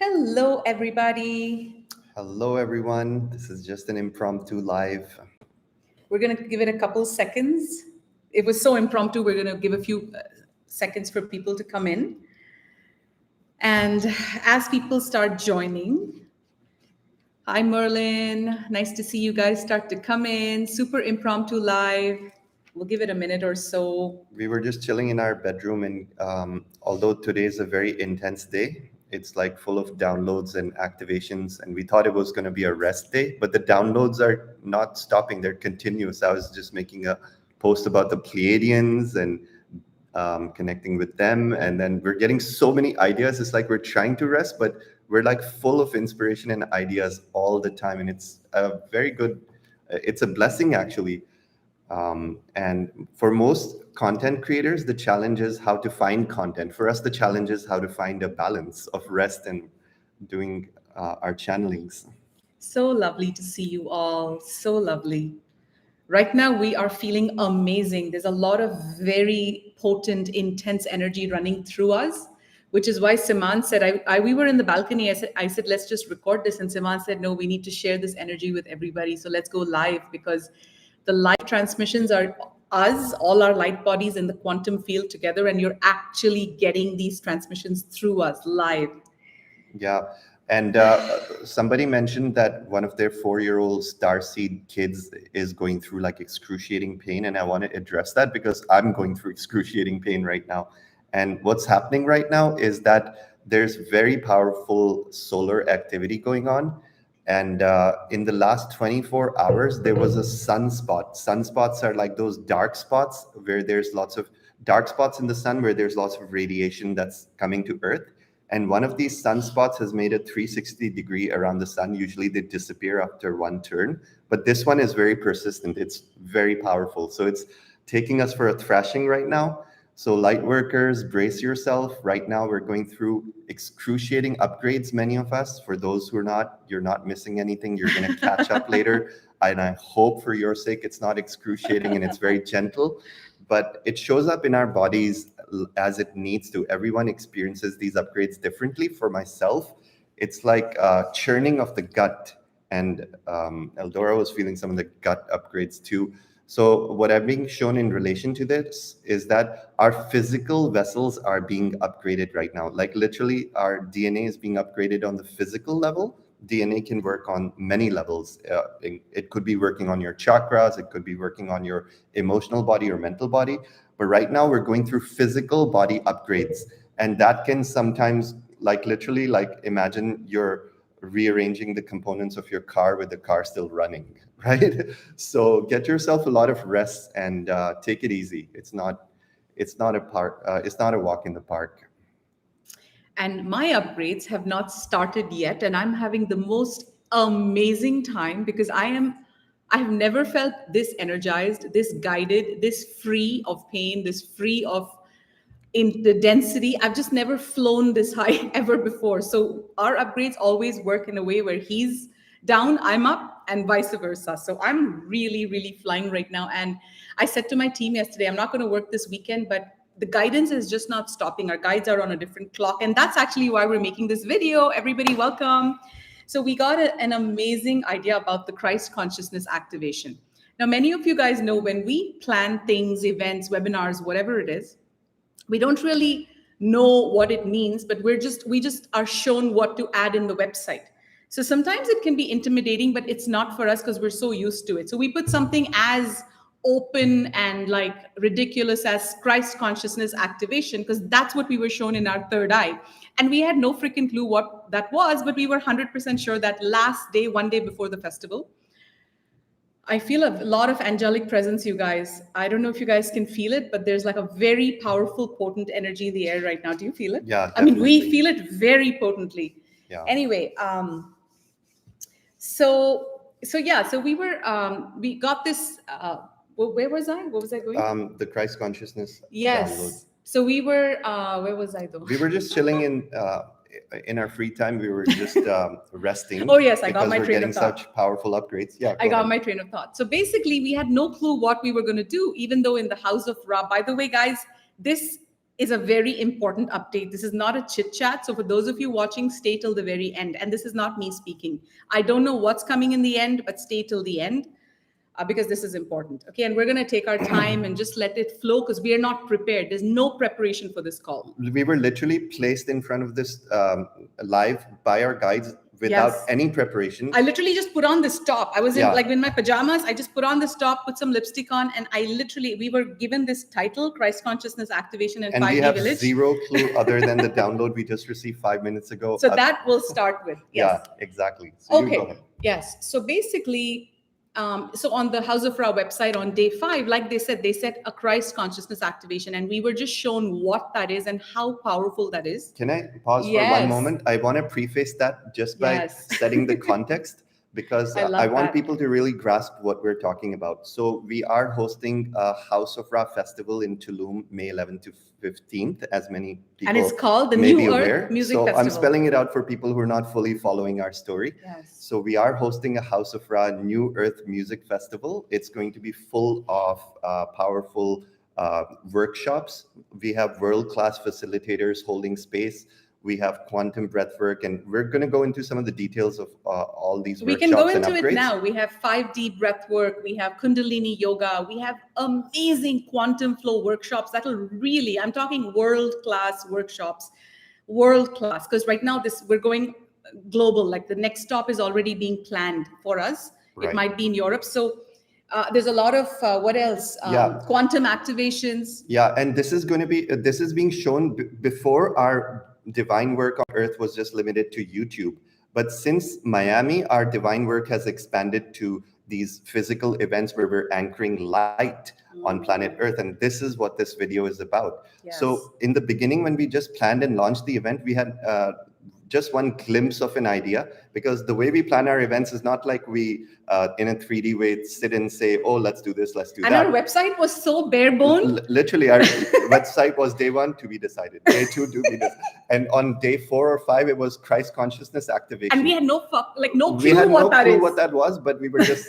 Hello, everybody. Hello, everyone. This is just an impromptu live. We're going to give it a couple seconds. It was so impromptu, we're going to give a few seconds for people to come in. And as people start joining, hi, Merlin. Nice to see you guys start to come in. Super impromptu live. We'll give it a minute or so. We were just chilling in our bedroom, and although today is a very intense day, it's like full of downloads and activations, and we thought it was going to be a rest day, but the downloads are not stopping, they're continuous. I was just making a post about the Pleiadians and connecting with them, and then we're getting so many ideas. It's like we're trying to rest, but we're like full of inspiration and ideas all the time, and it's a very good, it's a blessing actually. And for most content creators, the challenge is how to find content. For us, the challenge is how to find a balance of rest and doing our channelings. So lovely to see you all. So lovely. Right now, we are feeling amazing. There's a lot of very potent, intense energy running through us, which is why Siman said, we were in the balcony. I said, let's just record this. And Siman said, no, we need to share this energy with everybody. So let's go live, because the live transmissions are us, all our light bodies in the quantum field together. And you're actually getting these transmissions through us live. Yeah. And somebody mentioned that one of their 4-year-old starseed kids is going through like excruciating pain. And I want to address that because I'm going through excruciating pain right now. And what's happening right now is that there's very powerful solar activity going on. And in the last 24 hours, there was a sunspot. Sunspots are like those dark spots where there's lots of dark spots in the sun, where there's lots of radiation that's coming to Earth. And one of these sunspots has made a 360 degree around the sun. Usually they disappear after one turn, but this one is very persistent. It's very powerful. So it's taking us for a thrashing right now. So light workers, brace yourself. Right now we're going through excruciating upgrades, many of us. For those who are not, you're not missing anything. You're going to catch up later. And I hope for your sake it's not excruciating and it's very gentle. But it shows up in our bodies as it needs to. Everyone experiences these upgrades differently. For myself, it's like churning of the gut. And Eldora was feeling some of the gut upgrades too. So what I'm being shown in relation to this is that our physical vessels are being upgraded right now. Like literally our DNA is being upgraded on the physical level. DNA can work on many levels. It could be working on your chakras. It could be working on your emotional body or mental body. But right now we're going through physical body upgrades. And that can sometimes, like literally, like imagine you're rearranging the components of your car with the car still running, right? So get yourself a lot of rest and take it easy. It's not a walk in the park. And my upgrades have not started yet, and I'm having the most amazing time because I've never felt this energized, this guided, this free of pain, this free of in the density. I've just never flown this high ever before. So our upgrades always work in a way where he's down, I'm up, and vice versa. So I'm really, really flying right now. And I said to my team yesterday, I'm not going to work this weekend, but the guidance is just not stopping. Our guides are on a different clock. And that's actually why we're making this video. Everybody, welcome. So we got an amazing idea about the Christ consciousness activation. Now, many of you guys know when we plan things, events, webinars, whatever it is, we don't really know what it means, but we just are shown what to add in the website. So sometimes it can be intimidating, but it's not for us because we're so used to it. So we put something as open and like ridiculous as Christ consciousness activation, because that's what we were shown in our third eye. And we had no freaking clue what that was, but we were 100% sure that last day, one day before the festival, I feel a lot of angelic presence, you guys. I don't know if you guys can feel it, but there's like a very powerful, potent energy in the air right now. Do you feel it? Yeah, definitely. I mean, we definitely. feel it very potently. Yeah. Anyway, so we got this. Where was I? What was I going? The Christ consciousness. Yes. Download. So we were. Where was I though? We were just chilling in our free time. We were just resting. Oh yes, I got my train of thought. Because we're getting such powerful upgrades. Yeah. I got my train of thought. So basically, we had no clue what we were going to do, even though in the house of Ra. By the way, guys, this is a very important update. This is not a chit chat. So for those of you watching, stay till the very end. And this is not me speaking. I don't know what's coming in the end, but stay till the end. Because this is important. Okay. And we're going to take our time and just let it flow because we are not prepared. There's no preparation for this call. We were literally placed in front of this live by our guides without any preparation. I literally just put on this top. I was in like in my pajamas. I just put on this top, put some lipstick on, and we were given this title, Christ Consciousness Activation in 5D Village. And we have Village. Zero clue other than the download we just received 5 minutes ago. So that we'll start with. Yes. Yeah, exactly. So okay. Yes. So basically, so on the House of Ra website on day 5, like they said a Christ consciousness activation, and we were just shown what that is and how powerful that is. Can I pause for one moment? I want to preface that just by setting the context, because I want people to really grasp what we're talking about. So we are hosting a House of Ra festival in Tulum, May 11th to 15th, as many people and it's called the may New be Earth aware. Music so Festival. I'm spelling it out for people who are not fully following our story. Yes. So we are hosting a House of Ra New Earth Music Festival. It's going to be full of powerful workshops. We have world-class facilitators holding space. We have quantum breathwork, and we're going to go into some of the details of all these workshops. We can go into and upgrades. it now. We have 5D breathwork. We have Kundalini yoga. We have amazing quantum flow workshops. That'll really, I'm talking world-class workshops, world-class. Because right now we're going global. Like the next stop is already being planned for us. Right. It might be in Europe. So there's a lot of what else? Quantum activations. Yeah, and this is going to be this is being shown before our divine work on Earth was just limited to YouTube. But since Miami, our divine work has expanded to these physical events where we're anchoring light on planet Earth. And this is what this video is about. Yes. So in the beginning, when we just planned and launched the event, we had just one glimpse of an idea, because the way we plan our events is not like we in a 3D way sit and say, oh, let's do this, let's do that. And our website was so bare bone. Literally, our website was day 1 to be decided, day 2 to be decided. And on day 4 or 5, it was Christ Consciousness Activation. And we had no clue we had what that is. what that was, but we were just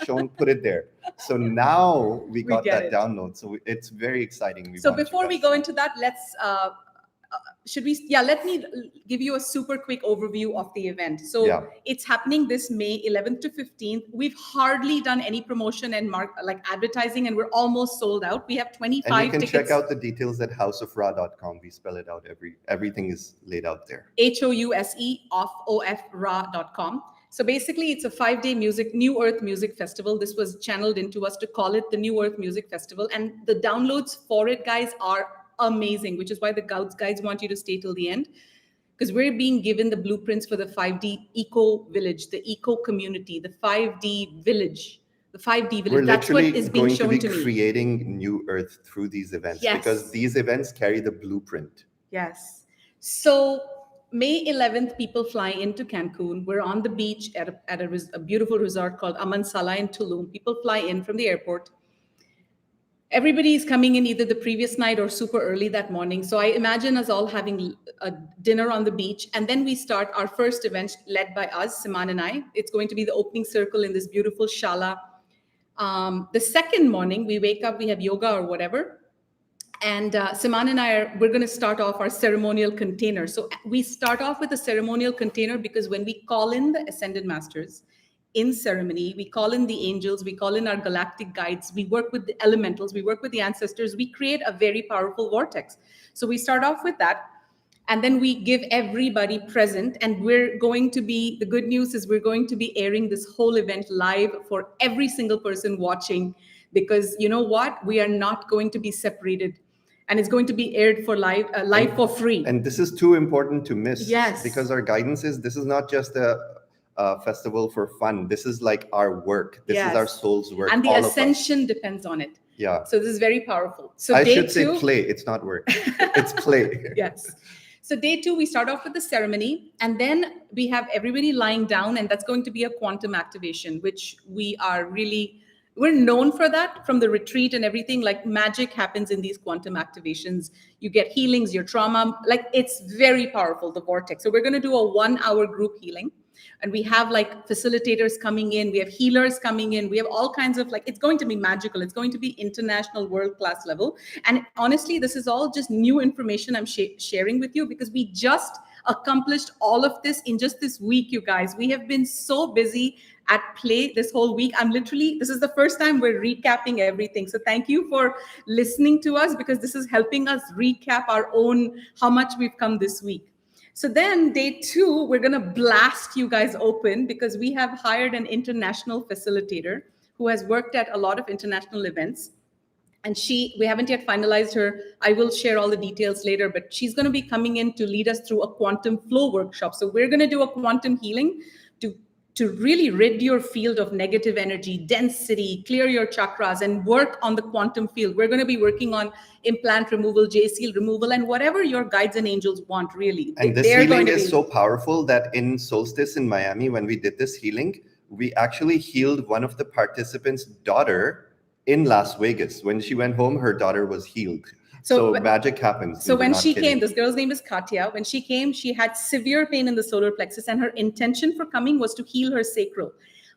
shown, put it there. So now we got that download. So it's very exciting. So before we go into that, let's let me give you a super quick overview of the event. So it's happening this May 11th to 15th. We've hardly done any promotion and advertising, and we're almost sold out. We have 25 tickets. And you can check out the details at houseofra.com. We spell it out. Everything is laid out there. HOUSE ofra.com. So basically, it's a 5-day New Earth Music Festival. This was channeled into us to call it the New Earth Music Festival. And the downloads for it, guys, are amazing, which is why the guides want you to stay till the end, because we're being given the blueprints for the 5D eco village, the eco community, the 5D village. The 5D village. That's what is being shown to me. We're going to be creating New Earth through these events, because these events carry the blueprint. Yes. So May 11th, people fly into Cancun. We're on the beach at a beautiful resort called Amansala in Tulum. People fly in from the airport. Everybody is coming in either the previous night or super early that morning. So I imagine us all having a dinner on the beach. And then we start our first event led by us, Siman and I. It's going to be the opening circle in this beautiful shala. The second morning, we wake up, we have yoga or whatever. And Siman and we're going to start off our ceremonial container. So we start off with a ceremonial container because when we call in the Ascended Masters, in ceremony, we call in the angels, we call in our galactic guides, we work with the elementals, we work with the ancestors, we create a very powerful vortex. So we start off with that, and then we give everybody present, and the good news is we're going to be airing this whole event live for every single person watching, because you know what? We are not going to be separated. And it's going to be aired for live for free. And this is too important to miss. Yes. Because our guidance is, this is not just a festival for fun. This is like our work. This is our soul's work. And the ascension depends on it. Yeah. So this is very powerful. So I should say play. It's not work. It's play. Yes. So day 2, we start off with the ceremony, and then we have everybody lying down, and that's going to be a quantum activation, which we're known for that from the retreat and everything. Like magic happens in these quantum activations. You get healings, your trauma, like it's very powerful, the vortex. So we're going to do a 1-hour group healing. And we have like facilitators coming in, we have healers coming in, we have all kinds of, like, it's going to be magical, it's going to be international world class level. And honestly, this is all just new information I'm sharing with you, because we just accomplished all of this in just this week, you guys. We have been so busy at play this whole week. This is the first time we're recapping everything. So thank you for listening to us, because this is helping us recap our own, how much we've come this week. So then day 2, we're going to blast you guys open, because we have hired an international facilitator who has worked at a lot of international events. And we haven't yet finalized her. I will share all the details later, but she's going to be coming in to lead us through a quantum flow workshop. So we're going to do a quantum healing to really rid your field of negative energy, density, clear your chakras, and work on the quantum field. We're going to be working on implant removal, J-seal removal, and whatever your guides and angels want, really. And this healing is so powerful that in Solstice in Miami, when we did this healing, we actually healed one of the participants' daughter in Las Vegas. When she went home, her daughter was healed. So magic happens. So when she came, this girl's name is Katya. When she came, she had severe pain in the solar plexus, and her intention for coming was to heal her sacral.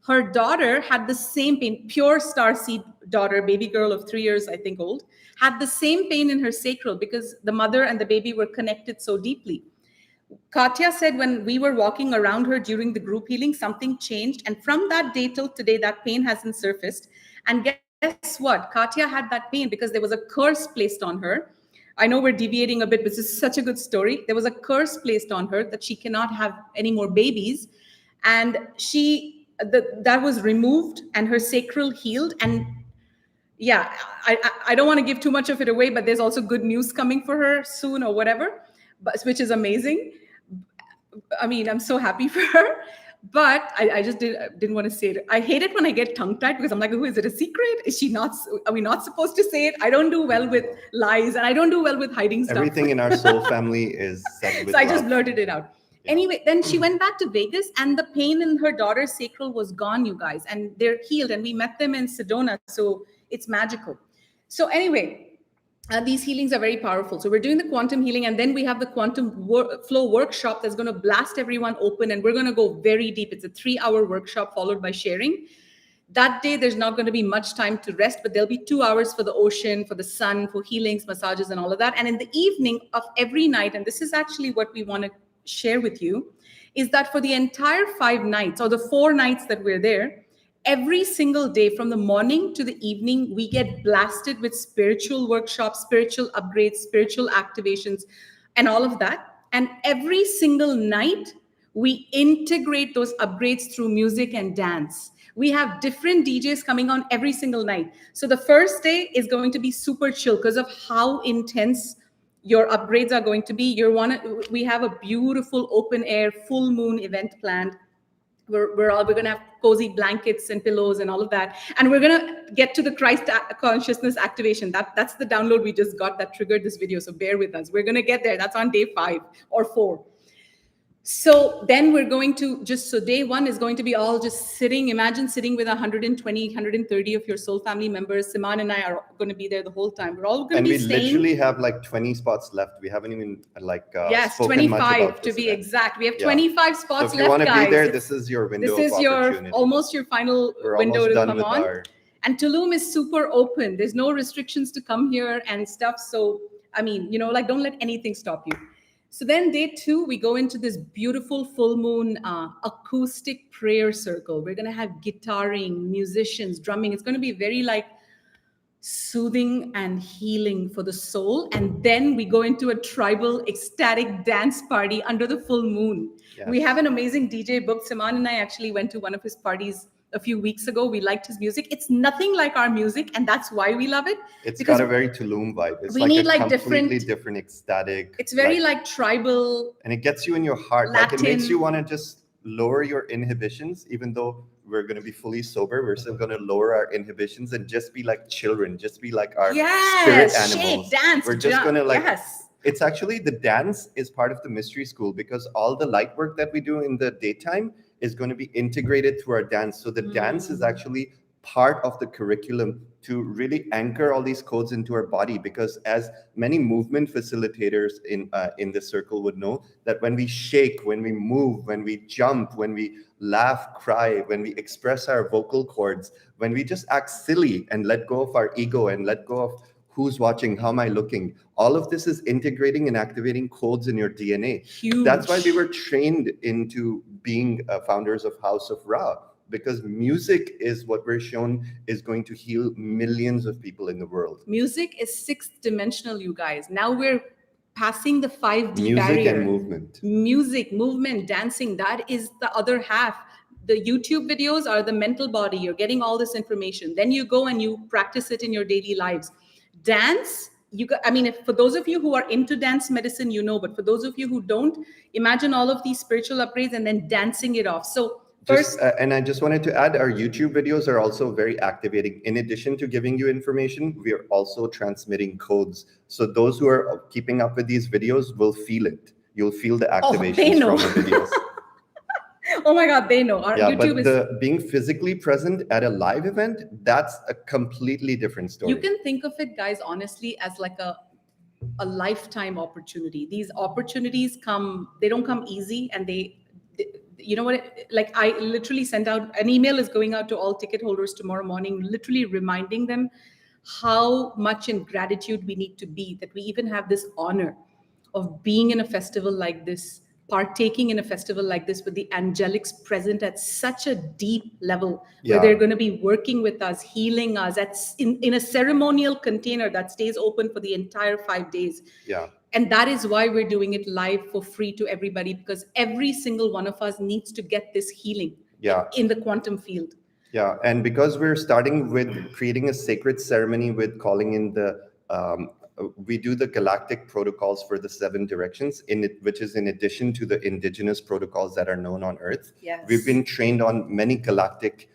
Her daughter had the same pain, pure starseed daughter, baby girl of 3 years, I think, old, had the same pain in her sacral because the mother and the baby were connected so deeply. Katya said when we were walking around her during the group healing, something changed. And from that day till today, that pain hasn't surfaced. And guess what? Katya had that pain because there was a curse placed on her. I know we're deviating a bit, but this is such a good story. There was a curse placed on her that she cannot have any more babies. And that was removed and her sacral healed. And yeah, I don't want to give too much of it away, but there's also good news coming for her soon or whatever, which is amazing. I mean, I'm so happy for her. But I just didn't want to say it. I hate it when I get tongue-tied because I'm like, oh, is it a secret? Are we not supposed to say it? I don't do well with lies, and I don't do well with hiding stuff. Everything in our soul family is said with so I just blurted it out. Yeah. Anyway, then she went back to Vegas, and the pain in her daughter's sacral was gone, you guys, and they're healed. And we met them in Sedona, so it's magical. So anyway, these healings are very powerful. So we're doing the quantum healing, and then we have the quantum flow workshop that's going to blast everyone open, and we're going to go very deep. It's a 3-hour workshop followed by sharing. That day, there's not going to be much time to rest, but there'll be 2 hours for the ocean, for the sun, for healings, massages, and all of that. And in the evening of every night, and this is actually what we want to share with you, is that for the entire 5 nights, or the 4 nights that we're there, every single day from the morning to the evening, we get blasted with spiritual workshops, spiritual upgrades, spiritual activations, and all of that. And every single night, we integrate those upgrades through music and dance. We have different DJs coming on every single night. So the first day is going to be super chill because of how intense your upgrades are going to be. We have a beautiful open air full moon event planned. We're going to have cozy blankets and pillows and all of that. And we're going to get to the Christ consciousness activation. That's the download we just got that triggered this video. So bear with us. We're going to get there. That's on day 5 or 4. So then we're going to so day 1 is going to be all just sitting. Imagine sitting with 120, 130 of your soul family members. Siman and I are going to be there the whole time. We're all going to be staying. And we literally have like 20 spots left. We haven't even yes, spoken 25 much about to be event. exact. We have 25 spots left, guys. So if you want to be there, this is your window of opportunity. Almost your final window to come on. And Tulum is super open. There's no restrictions to come here and stuff. So, I mean, don't let anything stop you. So then day 2, we go into this beautiful full moon acoustic prayer circle. We're going to have guitaring, musicians, drumming. It's going to be very soothing and healing for the soul. And then we go into a tribal ecstatic dance party under the full moon. Yes. We have an amazing DJ booked. Siman and I actually went to one of his parties a few weeks ago. We liked his music. It's nothing like our music, and that's why we love it. It's got a very Tulum vibe. It's completely different ecstatic. It's very tribal. And it gets you in your heart. Latin. It makes you want to just lower your inhibitions, even though we're going to be fully sober. We're still going to lower our inhibitions and just be like children, just be like our spirit animals. Shake, dance, we're just going to yes. It's actually, the dance is part of the mystery school because all the light work that we do in the daytime is going to be integrated through our dance. So the dance is actually part of the curriculum to really anchor all these codes into our body, because as many movement facilitators in this circle would know, that when we shake, when we move, when we jump, when we laugh, cry, when we express our vocal cords, when we just act silly and let go of our ego and let go of who's watching, how am I looking, all of this is integrating and activating codes in your DNA. Huge. That's why we were trained into being founders of House of Ra, because music is what we're shown is going to heal millions of people in the world. Music is sixth dimensional, you guys. Now we're passing the 5D Music barrier. and movement. Music, movement, dancing, that is the other half. The YouTube videos are the mental body. You're getting all this information. Then you go and you practice it in your daily lives. Dance, for those of you who are into dance medicine, but for those of you who don't, imagine all of these spiritual upgrades and then dancing it off. So first, and I just wanted to add, our YouTube videos are also very activating. In addition to giving you information, we are also transmitting codes. So those who are keeping up with these videos will feel it. You'll feel the activations from the videos. Oh my God, they know. Our YouTube but being physically present at a live event, that's a completely different story. You can think of it, guys, honestly, as like a lifetime opportunity. These opportunities they don't come easy, and you know what, like I literally sent out an email is going out to all ticket holders tomorrow morning, literally reminding them how much in gratitude we need to be, that we even have this honor of being in a festival like this, partaking in a festival like this with the angelics present at such a deep level, where they're going to be working with us, healing us in a ceremonial container that stays open for the entire 5 days. Yeah. And that is why we're doing it live for free to everybody, because every single one of us needs to get this healing in the quantum field. Yeah, and because we're starting with creating a sacred ceremony with calling in we do the galactic protocols for the 7 directions, which is in addition to the indigenous protocols that are known on Earth. Yes. We've been trained on many galactic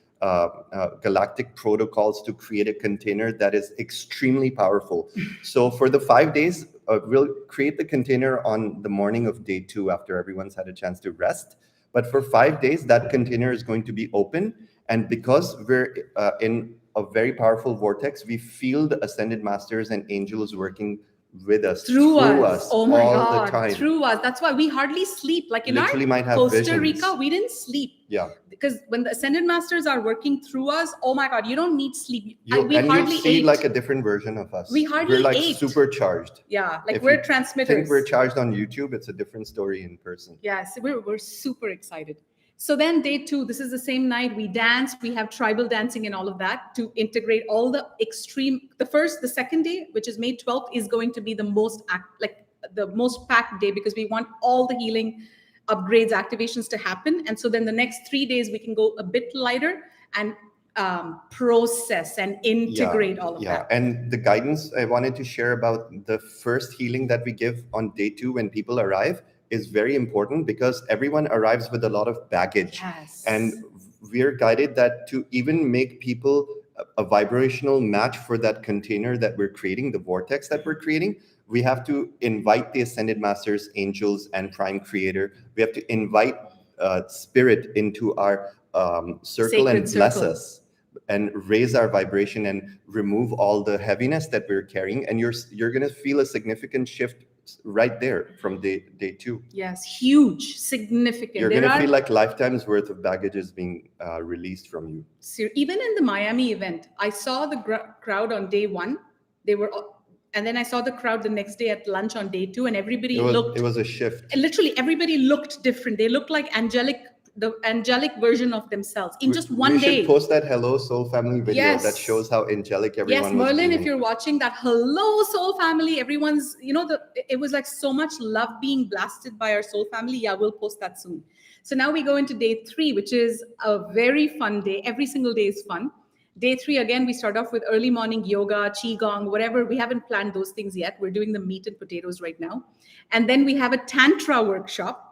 protocols to create a container that is extremely powerful. So for the 5 days, we'll create the container on the morning of day 2 after everyone's had a chance to rest. But for 5 days, that container is going to be open. And because we're in a very powerful vortex, we feel the ascended masters and angels working with us, through us oh my all God, the time. Through us. That's why we hardly sleep. Like in Literally our might have Costa visions. Rica, we didn't sleep. Yeah. Because when the ascended masters are working through us, oh my God, you don't need sleep. We and hardly you'll see ate. like a different version of us. We hardly We're like ate. supercharged. Yeah, like If we're you transmitters. think we're charged on YouTube, it's a different story in person. Yes, we're super excited. So then day 2, this is the same night, we dance, we have tribal dancing and all of that to integrate all the extreme. The second day, which is May 12th, is going to be the most packed day, because we want all the healing upgrades, activations to happen. And so then the next 3 days, we can go a bit lighter and process and integrate all of that. And the guidance I wanted to share about the first healing that we give on day 2 when people arrive is very important, because everyone arrives with a lot of baggage. Yes. And we're guided that to even make people a vibrational match for that container that we're creating, the vortex that we're creating, we have to invite the ascended masters, angels, and prime creator. We have to invite spirit into our circle and bless us and raise our vibration and remove all the heaviness that we're carrying. And you're going to feel a significant shift right there from day 2. Yes, huge, significant. You're going to feel like lifetime's worth of baggage is being released from you. Even in the Miami event, I saw the crowd on day 1. And then I saw the crowd the next day at lunch on day 2, and everybody looked. It was a shift. Literally, everybody looked different. They looked like the angelic version of themselves in just one day. We should post that Hello Soul Family video that shows how angelic everyone was. Yes, Merlin, being. If you're watching that, hello Soul Family. Everyone's, it was like so much love being blasted by our Soul Family. Yeah, we'll post that soon. So now we go into day 3, which is a very fun day. Every single day is fun. Day 3, again, we start off with early morning yoga, qigong, whatever. We haven't planned those things yet. We're doing the meat and potatoes right now. And then we have a Tantra workshop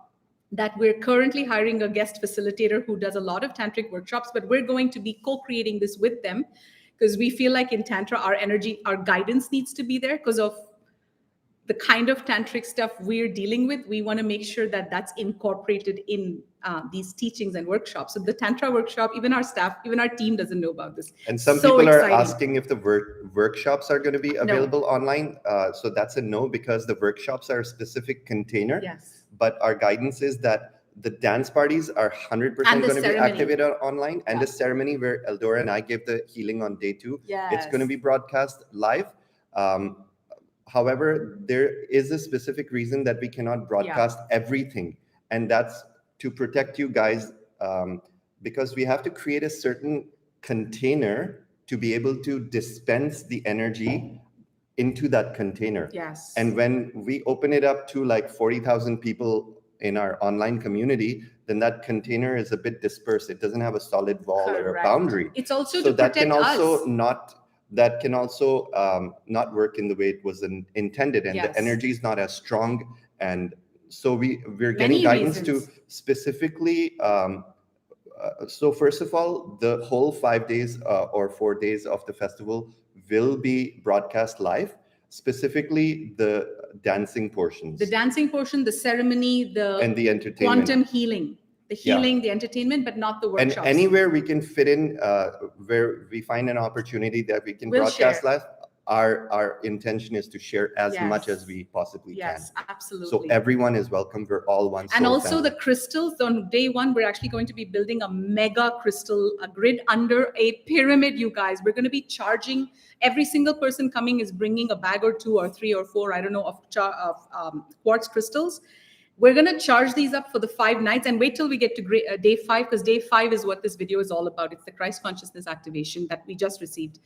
that we're currently hiring a guest facilitator who does a lot of tantric workshops, but we're going to be co-creating this with them, because we feel like in Tantra, our energy, our guidance needs to be there because of the kind of tantric stuff we're dealing with, we want to make sure that that's incorporated in these teachings and workshops. So the tantra workshop, even our staff, even our team doesn't know about this. And some So people are exciting. asking if the workshops are going to be available online. So that's a no, because the workshops are a specific container. Yes. But our guidance is that the dance parties are 100% going to be activated online, and the ceremony where Eldora and I give the healing on day 2, it's going to be broadcast live. However, there is a specific reason that we cannot broadcast everything, and that's to protect you guys, because we have to create a certain container to be able to dispense the energy into that container. Yes. And when we open it up to like 40,000 people in our online community, then that container is a bit dispersed. It doesn't have a solid wall or a boundary. It's also so to that protect can also us. not work in the way it was intended, and the energy is not as strong. And so we're getting guidance to specifically. So first of all, the whole 5 days or 4 days of the festival will be broadcast live. Specifically, the dancing portions. The dancing portion, the ceremony, and the entertainment. Quantum healing. The healing, the entertainment, but not the workshops. And anywhere we can fit in, where we find an opportunity that we can broadcast live, our intention is to share as much as we possibly can. Yes, absolutely. So everyone is welcome. We're all one soul And also family. the crystals. On day 1, we're actually going to be building a mega crystal, a grid under a pyramid, you guys. We're going to be charging. Every single person coming is bringing a bag or 2 or 3 or 4, I don't know, of quartz crystals. We're going to charge these up for the 5 nights and wait till we get to day 5, because day 5 is what this video is all about. It's the Christ consciousness activation that we just received.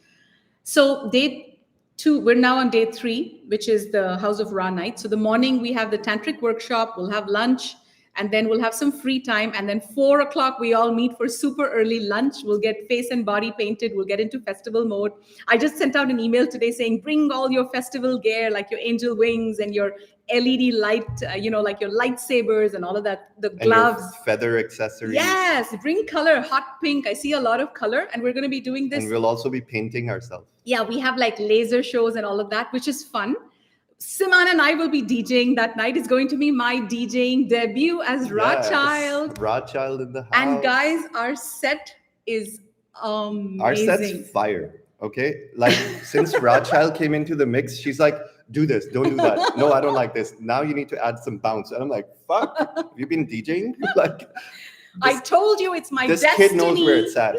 So day 2, we're now on day 3, which is the House of Ra night. So the morning we have the tantric workshop, we'll have lunch, and then we'll have some free time. And then 4 o'clock, we all meet for super early lunch. We'll get face and body painted. We'll get into festival mode. I just sent out an email today saying, bring all your festival gear, like your angel wings and your LED light, like your lightsabers and all of that, the gloves. And your feather accessories. Yes, bring color, hot pink. I see a lot of color, and we're going to be doing this. And we'll also be painting ourselves. Yeah, we have like laser shows and all of that, which is fun. Siman and I will be DJing that night. It's going to be my DJing debut as Rachild. Rachild in the house. And guys, our set is amazing. Our set's fire. Okay, like since Rachild came into the mix, she's like, do this, don't do that. No, I don't like this. Now you need to add some bounce. And I'm like, fuck, have you been DJing? Like, I told you it's my destiny. This kid knows where it's at.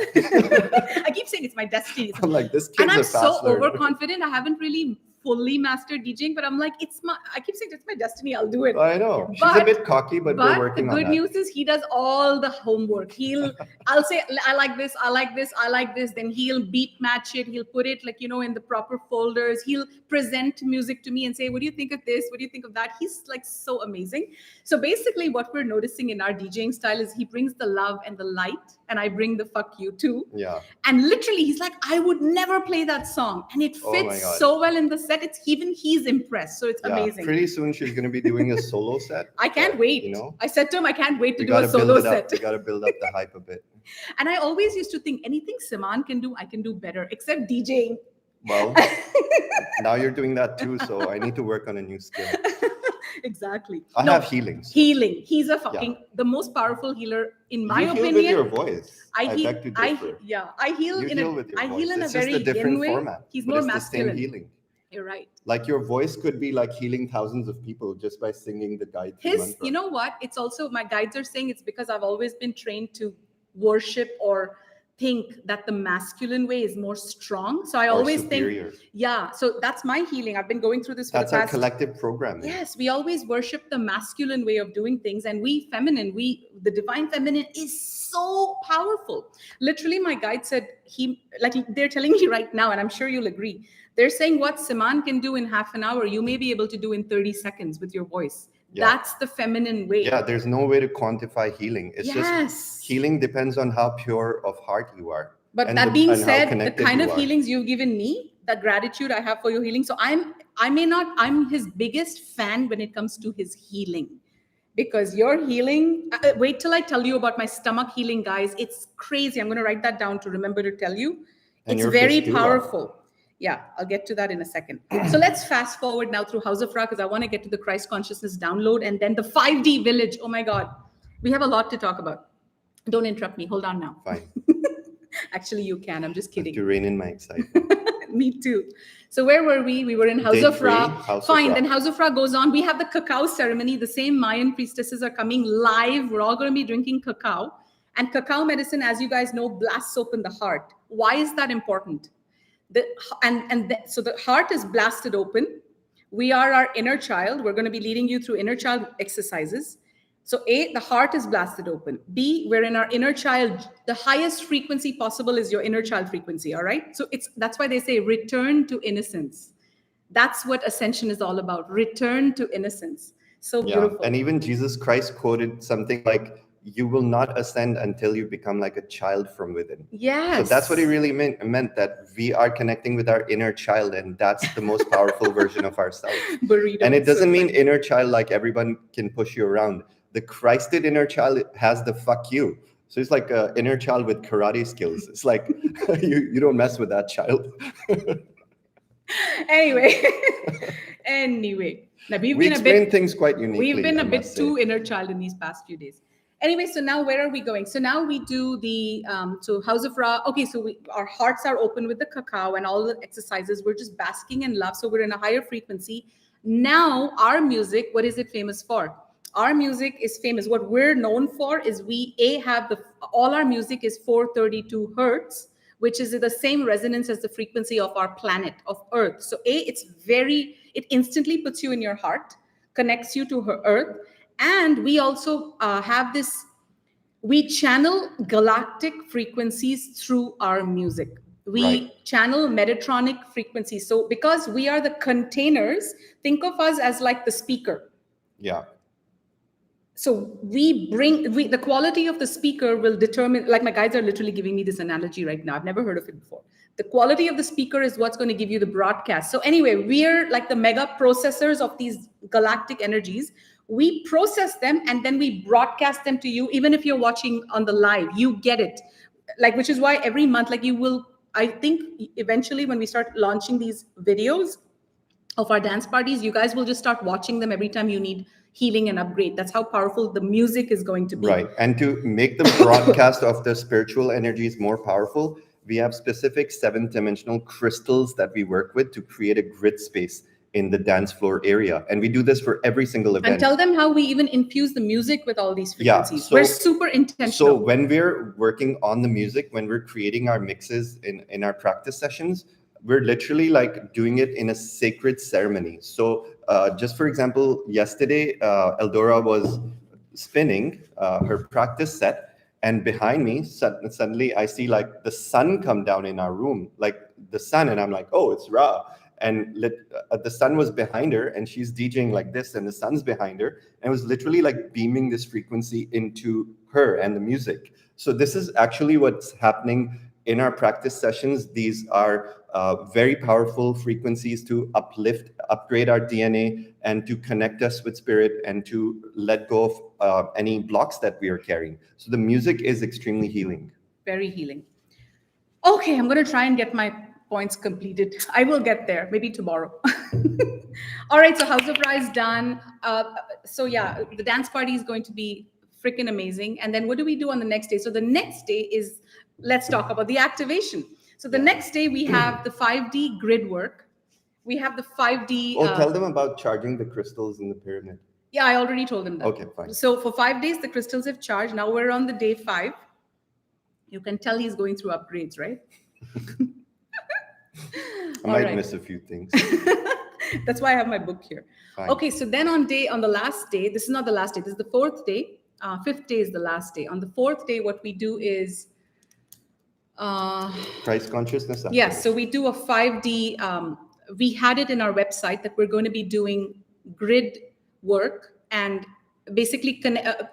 I keep saying it's my destiny. I'm like, this kid's and I'm a fast so learner. overconfident. I haven't really fully mastered DJing, but I'm like, I keep saying it's my destiny. I'll do it. I know. She's a bit cocky, but we're working on that. The good news is he does all the homework. I'll say, I like this, I like this, I like this. Then he'll beat match it. He'll put it like, in the proper folders. He'll present music to me and say, what do you think of this? What do you think of that? He's like so amazing. So basically what we're noticing in our DJing style is he brings the love and the light, and I bring the fuck you too. Yeah. And literally he's like, I would never play that song. And it fits so well in the set. He's impressed. So it's amazing. Pretty soon she's going to be doing a solo set. I can't wait. I said to him, I can't wait to do a solo set. We got to build up the hype a bit. And I always used to think anything Siman can do, I can do better, except DJing. Well, now you're doing that too. So I need to work on a new skill. Exactly. I have healings. Healing. He's a the most powerful healer in my opinion. With your voice. I heal. beg to differ. I heal you in heal a. With your I voice. heal in it's a very just a different way. format. He's more masculine. The same healing. You're right. Like your voice could be like healing thousands of people just by singing the guide. You know what? It's also my guides are saying it's because I've always been trained to worship or think that the masculine way is more strong. So I always superior. think, so that's my healing. I've been going through this for that's the past. Our collective programming. Yes, we always worship the masculine way of doing things, and the divine feminine is so powerful. Literally, my guide said they're telling me right now, and I'm sure you'll agree. They're saying what Siman can do in half an hour, you may be able to do in 30 seconds with your voice. Yeah. That's the feminine way. Yeah, there's no way to quantify healing. It's just healing depends on how pure of heart you are. But that being said, the kind of healings you've given me, the gratitude I have for your healing. So I'm his biggest fan when it comes to his healing. Because your healing, wait till I tell you about my stomach healing, guys. It's crazy. I'm going to write that down to remember to tell you. It's very powerful. Yeah, I'll get to that in a second. So let's fast forward now through House of Ra because I want to get to the Christ consciousness download and then the 5D village. Oh my God, we have a lot to talk about. Don't interrupt me. Hold on now. Fine. Actually, you can. I'm just I have kidding. to rein in my excitement. Me too. So where were we? We were in House Day of 3, Ra. House of Fine. Ra. Then House of Ra goes on. We have the cacao ceremony. The same Mayan priestesses are coming live. We're all going to be drinking cacao. And cacao medicine, as you guys know, blasts open the heart. Why is that important? So the heart is blasted open. We are our inner child. We're going to be leading you through inner child exercises. So A, the heart is blasted open. B, we're in our inner child. The highest frequency possible is your inner child frequency, all right? So that's why they say return to innocence. That's what ascension is all about, return to innocence. So beautiful. And even Jesus Christ quoted something like, you will not ascend until you become like a child from within. Yes. So that's what he really meant, that we are connecting with our inner child, and that's the most powerful version of ourselves. Burrito. And it doesn't mean inner child like everyone can push you around. The Christed inner child has the fuck you. So it's like an inner child with karate skills. It's like, you don't mess with that child. Anyway. Now we explain things quite uniquely. We've been a bit too inner child in these past few days. Anyway, so now where are we going? So now we do the so House of Ra. Okay, so our hearts are open with the cacao and all the exercises. We're just basking in love. So we're in a higher frequency. Now our music, what is it famous for? Our music is famous. What we're known for is all our music is 432 hertz, which is the same resonance as the frequency of our planet, of Earth. So it instantly puts you in your heart, connects you to her Earth. And we also we channel galactic frequencies through our music. We channel Metatronic frequencies. So because we are the containers, think of us as like the speaker. Yeah. So the quality of the speaker will determine, like my guides are literally giving me this analogy right now. I've never heard of it before. The quality of the speaker is what's going to give you the broadcast. So anyway, we're like the mega processors of these galactic energies. We process them and then we broadcast them to you. Even if you're watching on the live, you get it. Like, which is why every month, like I think eventually when we start launching these videos of our dance parties, you guys will just start watching them every time you need healing and upgrade. That's how powerful the music is going to be. Right. And to make the broadcast of the spiritual energies more powerful, we have specific 7th dimensional crystals that we work with to create a grid space in the dance floor area. And we do this for every single event. And tell them how we even infuse the music with all these frequencies. We're super intentional. So when we're working on the music, when we're creating our mixes in our practice sessions, we're literally like doing it in a sacred ceremony. So just for example, yesterday, Eldora was spinning her practice set, and behind me, suddenly I see like the sun come down in our room, like the sun, and I'm like, oh, it's Ra. And the sun was behind her, and she's DJing like this, and the sun's behind her, and it was literally like beaming this frequency into her and the music. So this is actually what's happening in our practice sessions. These are very powerful frequencies to upgrade our DNA, and to connect us with spirit, and to let go of any blocks that we are carrying. So the music is extremely healing. Very healing. Okay, I'm going to try and get my points completed. I will get there, maybe tomorrow. All right, so House of Ra is done. So yeah, the dance party is going to be freaking amazing. And then what do we do on the next day? So the next day is, let's talk about the activation. So the next day we have the 5D grid work. We have the 5D. Tell them about charging the crystals in the pyramid. Yeah, I already told them that. Okay, fine. So for 5 days, the crystals have charged. Now we're on the day 5. You can tell he's going through upgrades, right? I might miss a few things. That's why I have my book here. Fine. Okay, so then on the last day, this is not the last day, this is the 4th day. 5th day is the last day. On the 4th day, what we do is Christ consciousness. Yes, so we do a 5D. We had it in our website that we're going to be doing grid work and basically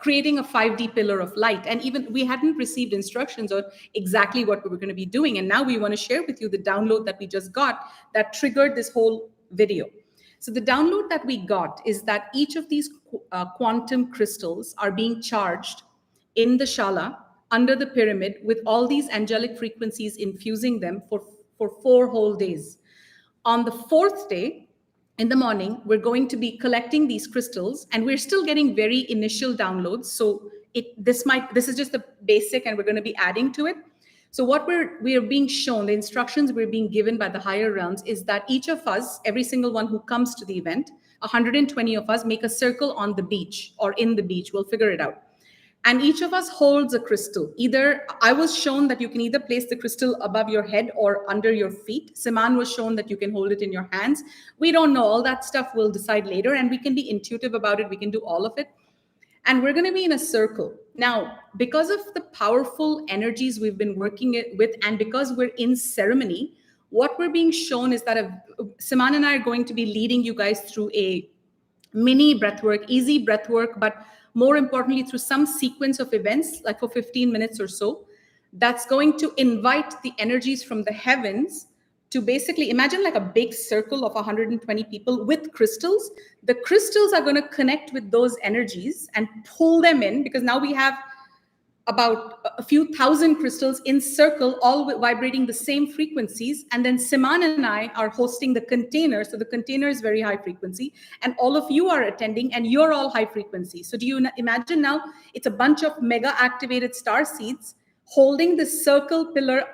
creating a 5D pillar of light. And even we hadn't received instructions on exactly what we were going to be doing. And now we want to share with you the download that we just got that triggered this whole video. So the download that we got is that each of these quantum crystals are being charged in the shala under the pyramid with all these angelic frequencies infusing them for 4 whole days. On the fourth day, in the morning, we're going to be collecting these crystals, and we're still getting very initial downloads. So this is just the basic, and we're going to be adding to it. So what we are being shown, the instructions we're being given by the higher realms, is that each of us, every single one who comes to the event, 120 of us, make a circle on the beach or in the beach. We'll figure it out. And each of us holds a crystal. Either I was shown that you can either place the crystal above your head or under your feet. Saman was shown that you can hold it in your hands. We don't know. All that stuff we'll decide later, and we can be intuitive about it. We can do all of it. And we're going to be in a circle. Now, because of the powerful energies we've been working with, and because we're in ceremony, what we're being shown is that Saman and I are going to be leading you guys through a mini breathwork, easy breathwork, but more importantly, through some sequence of events, like for 15 minutes or so, that's going to invite the energies from the heavens to basically imagine like a big circle of 120 people with crystals. The crystals are going to connect with those energies and pull them in, because now we have about a few thousand crystals in circle, all vibrating the same frequencies. And then Siman and I are hosting the container. So the container is very high frequency, and all of you are attending, and you're all high frequency. So do you imagine now it's a bunch of mega activated star seeds holding the circle pillar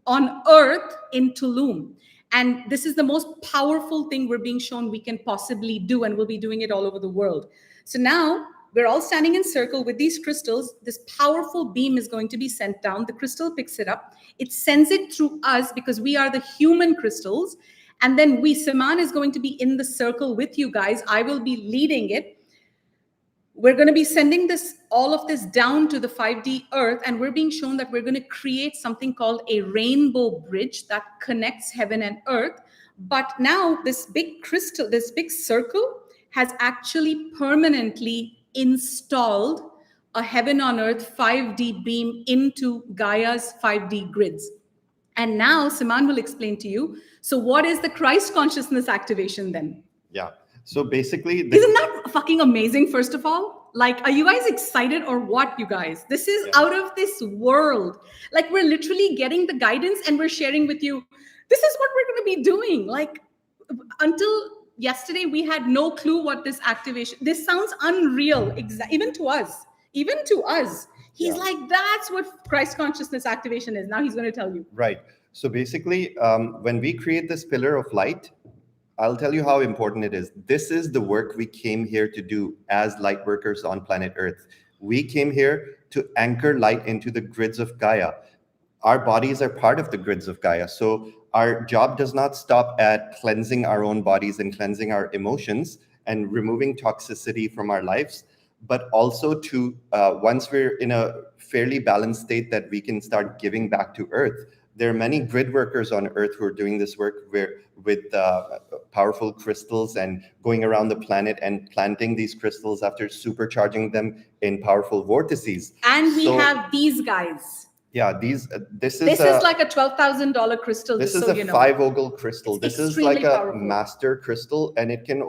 on Earth in Tulum. And this is the most powerful thing we're being shown we can possibly do, and we'll be doing it all over the world. So now we're all standing in circle with these crystals. This powerful beam is going to be sent down. The crystal picks it up. It sends it through us because we are the human crystals. And then Saman is going to be in the circle with you guys. I will be leading it. We're going to be sending all of this down to the 5D Earth, and we're being shown that we're going to create something called a rainbow bridge that connects heaven and earth. But now this big crystal, this big circle, has actually permanently installed a heaven on earth 5D beam into Gaia's 5D grids. And now Saman will explain to you. So what is the Christ consciousness activation then? Yeah. So basically, isn't that fucking amazing? First of all, like, are you guys excited or what, you guys? This is out of this world. Like, we're literally getting the guidance and we're sharing with you. This is what we're going to be doing. Like, until yesterday, we had no clue what this activation. This sounds unreal, even to us. Even to us. He's like, that's what Christ consciousness activation is. Now he's going to tell you. Right. So basically, when we create this pillar of light, I'll tell you how important it is. This is the work we came here to do as light workers on planet Earth. We came here to anchor light into the grids of Gaia. Our bodies are part of the grids of Gaia. So our job does not stop at cleansing our own bodies and cleansing our emotions and removing toxicity from our lives, but also to, once we're in a fairly balanced state, that we can start giving back to Earth. There are many grid workers on Earth who are doing this work with powerful crystals and going around the planet and planting these crystals after supercharging them in powerful vortices. And we have these guys. Yeah, this is like a $12,000 crystal. This is a 5-ogle crystal. This is like a master crystal, and it can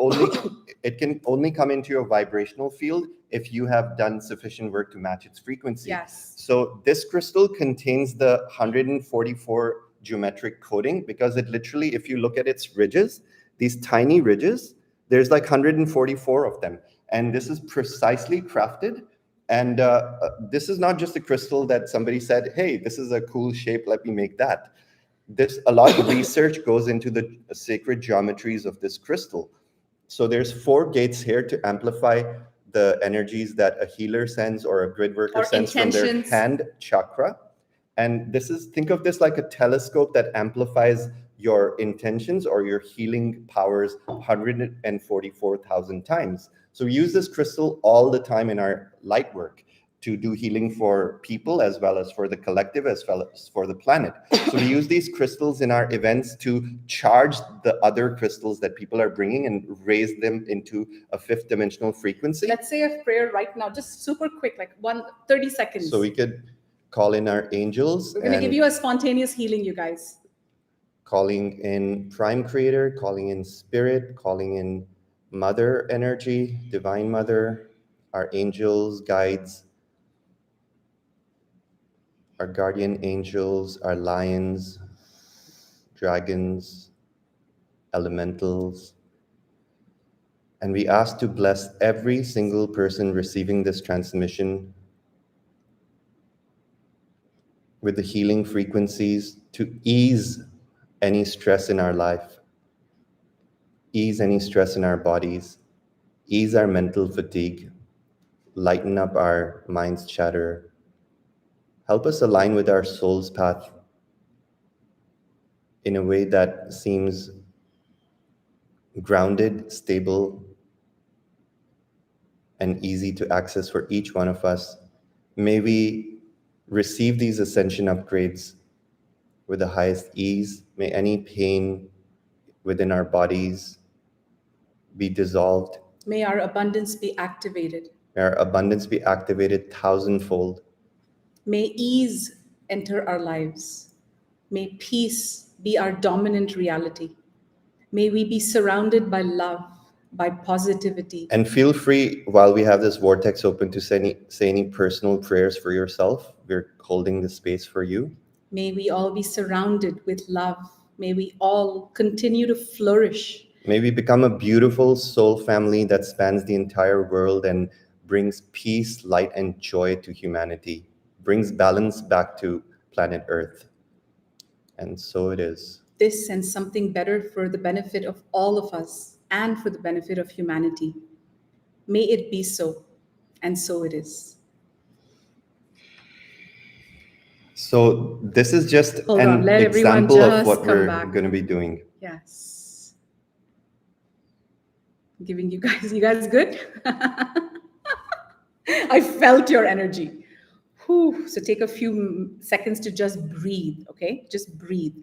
only come into your vibrational field if you have done sufficient work to match its frequency. Yes. So this crystal contains the 144 geometric coding, because it literally, if you look at its ridges, these tiny ridges, there's like 144 of them, and this is precisely crafted. And this is not just a crystal that somebody said, hey, this is a cool shape, let me make that. A lot of research goes into the sacred geometries of this crystal. So there's 4 gates here to amplify the energies that a healer sends or a grid worker sends from their hand chakra. And think of this like a telescope that amplifies your intentions or your healing powers 144,000 times. So we use this crystal all the time in our light work to do healing for people, as well as for the collective, as well as for the planet. So we use these crystals in our events to charge the other crystals that people are bringing and raise them into a 5th dimensional frequency. Let's say a prayer right now, just super quick, like 30 seconds. So we could call in our angels. We're going to give you a spontaneous healing, you guys. Calling in Prime Creator, calling in Spirit, calling in Mother Energy, Divine Mother, our angels, guides, our guardian angels, our lions, dragons, elementals, and we ask to bless every single person receiving this transmission with the healing frequencies to ease any stress in our life, ease any stress in our bodies, ease our mental fatigue, lighten up our mind's chatter, help us align with our soul's path in a way that seems grounded, stable, and easy to access for each one of us. May we receive these ascension upgrades with the highest ease. May any pain within our bodies be dissolved. May our abundance be activated. May our abundance be activated thousandfold. May ease enter our lives. May peace be our dominant reality. May we be surrounded by love, by positivity. And feel free, while we have this vortex open, to say any personal prayers for yourself. We're holding the space for you. May we all be surrounded with love. May we all continue to flourish. May we become a beautiful soul family that spans the entire world and brings peace, light, and joy to humanity, brings balance back to planet Earth. And so it is. This and something better for the benefit of all of us and for the benefit of humanity. May it be so, and so it is. So this is just an Let example everyone of what just we're come back. going to be doing. Yes. Giving you guys good? I felt your energy. Whew. So take a few seconds to just breathe, okay? Just breathe.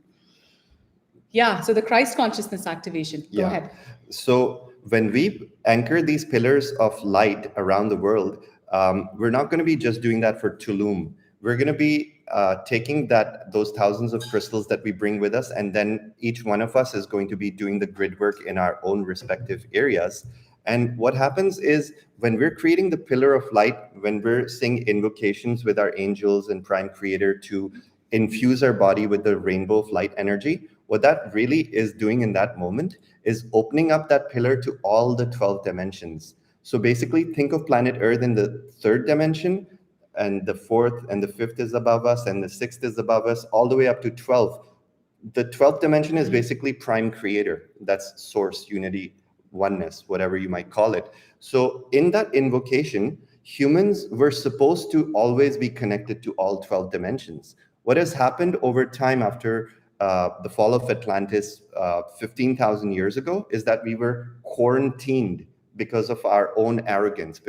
Yeah, so the Christ consciousness activation. Go ahead. So when we anchor these pillars of light around the world, we're not going to be just doing that for Tulum. We're going to be taking those thousands of crystals that we bring with us, and then each one of us is going to be doing the grid work in our own respective areas. And what happens is, when we're creating the pillar of light, when we're saying invocations with our angels and Prime Creator to infuse our body with the rainbow of light energy, what that really is doing in that moment is opening up that pillar to all the 12 dimensions. So basically, think of planet Earth in the third dimension, and the fourth and the fifth is above us, and the sixth is above us, all the way up to 12. The 12th dimension is basically Prime Creator. That's source, unity, oneness, whatever you might call it. So in that invocation, humans were supposed to always be connected to all 12 dimensions. What has happened over time after the fall of Atlantis 15,000 years ago is that we were quarantined because of our own arrogance,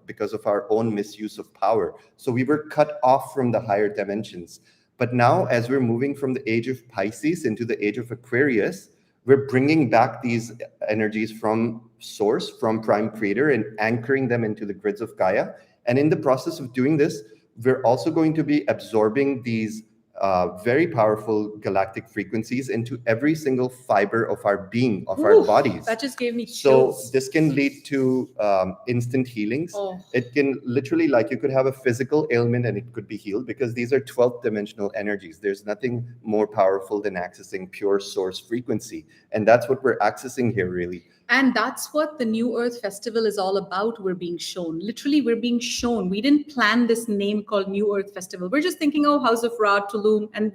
because of our own misuse of power. So we were cut off from the higher dimensions. But now, as we're moving from the age of Pisces into the age of Aquarius, we're bringing back these energies from source, from Prime Creator, and anchoring them into the grids of Gaia. And in the process of doing this, we're also going to be absorbing these very powerful galactic frequencies into every single fiber of our being, of our bodies. That just gave me chills. So this can lead to instant healings. It can literally, like, you could have a physical ailment and it could be healed, because these are 12th dimensional energies. There's nothing more powerful than accessing pure source frequency. And that's what we're accessing here, really. And that's what the New Earth Festival is all about. We're being shown. Literally, we're being shown. We didn't plan this name called New Earth Festival. We're just thinking, oh, House of Ra, Tulum. And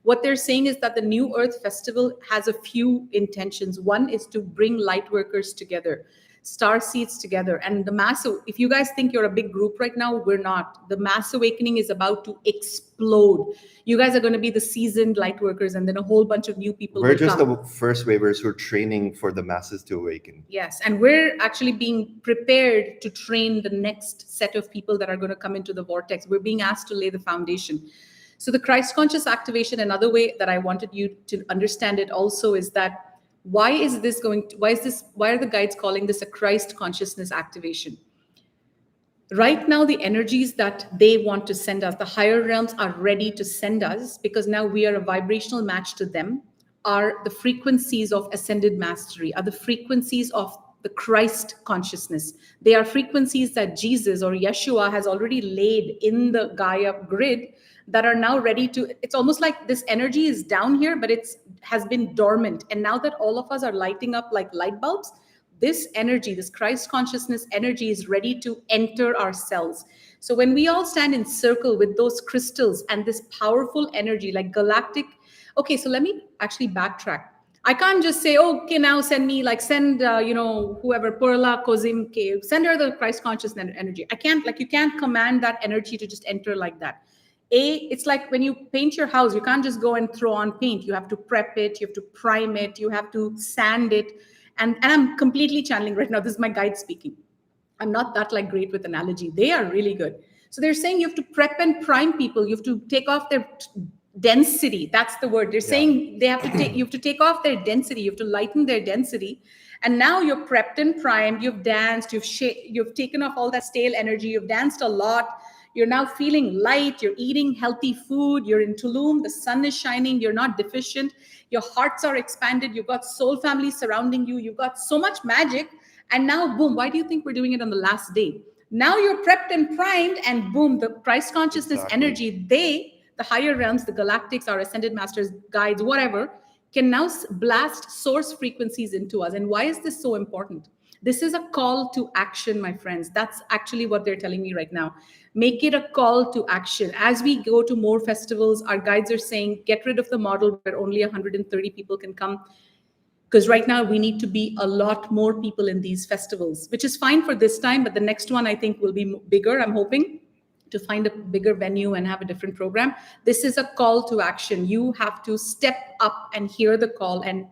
what they're saying is that the New Earth Festival has a few intentions. One is to bring light workers together, star seeds together. And the mass, if you guys think you're a big group right now, we're not. The mass awakening is about to explode. You guys are going to be the seasoned light workers, and then a whole bunch of new people We're will just come. the first wavers who are training for the masses to awaken. Yes, and we're actually being prepared to train the next set of people that are going to come into the vortex. We're being asked to lay the foundation. So the Christ conscious activation, another way that I wanted you to understand it also, is that why are the guides calling this a Christ consciousness activation? Right now, the energies that they want to send us, the higher realms are ready to send us, because now we are a vibrational match to them, are the frequencies of ascended mastery, are the frequencies of the Christ consciousness. They are frequencies that Jesus or Yeshua has already laid in the Gaia grid, that are now ready to, it's almost like this energy is down here, but it's has been dormant. And now that all of us are lighting up like light bulbs, this energy, this Christ consciousness energy is ready to enter our cells. So when we all stand in circle with those crystals and this powerful energy, like galactic, okay, so let me actually backtrack. I can't just say, oh, okay, now send me, like send, whoever, Perla, Kozim, send her the Christ consciousness energy. I can't, like, you can't command that energy to just enter like that. It's like when you paint your house, you can't just go and throw on paint. You have to prep it, you have to prime it, you have to sand it. And I'm completely channeling right now. This is my guide speaking. I'm not that like great with analogy. They are really good. So they're saying you have to prep and prime people. You have to take off their density. That's the word. They're saying they have to take, you have to take off their density. You have to lighten their density. And now you're prepped and primed. You've danced. You've taken off all that stale energy. You've danced a lot. You're now feeling light. You're eating healthy food. You're in Tulum. The sun is shining. You're not deficient. Your hearts are expanded. You've got soul family surrounding you. You've got so much magic. And now, boom, why do you think we're doing it on the last day? Now you're prepped and primed, and boom, the Christ consciousness energy, the higher realms, the galactics, our ascended masters, guides, whatever, can now blast source frequencies into us. And why is this so important? This is a call to action, my friends. That's actually what they're telling me right now. Make it a call to action. As we go to more festivals, our guides are saying, get rid of the model where only 130 people can come. Because right now we need to be a lot more people in these festivals, which is fine for this time, but the next one I think will be bigger. I'm hoping to find a bigger venue and have a different program. This is a call to action. You have to step up and hear the call and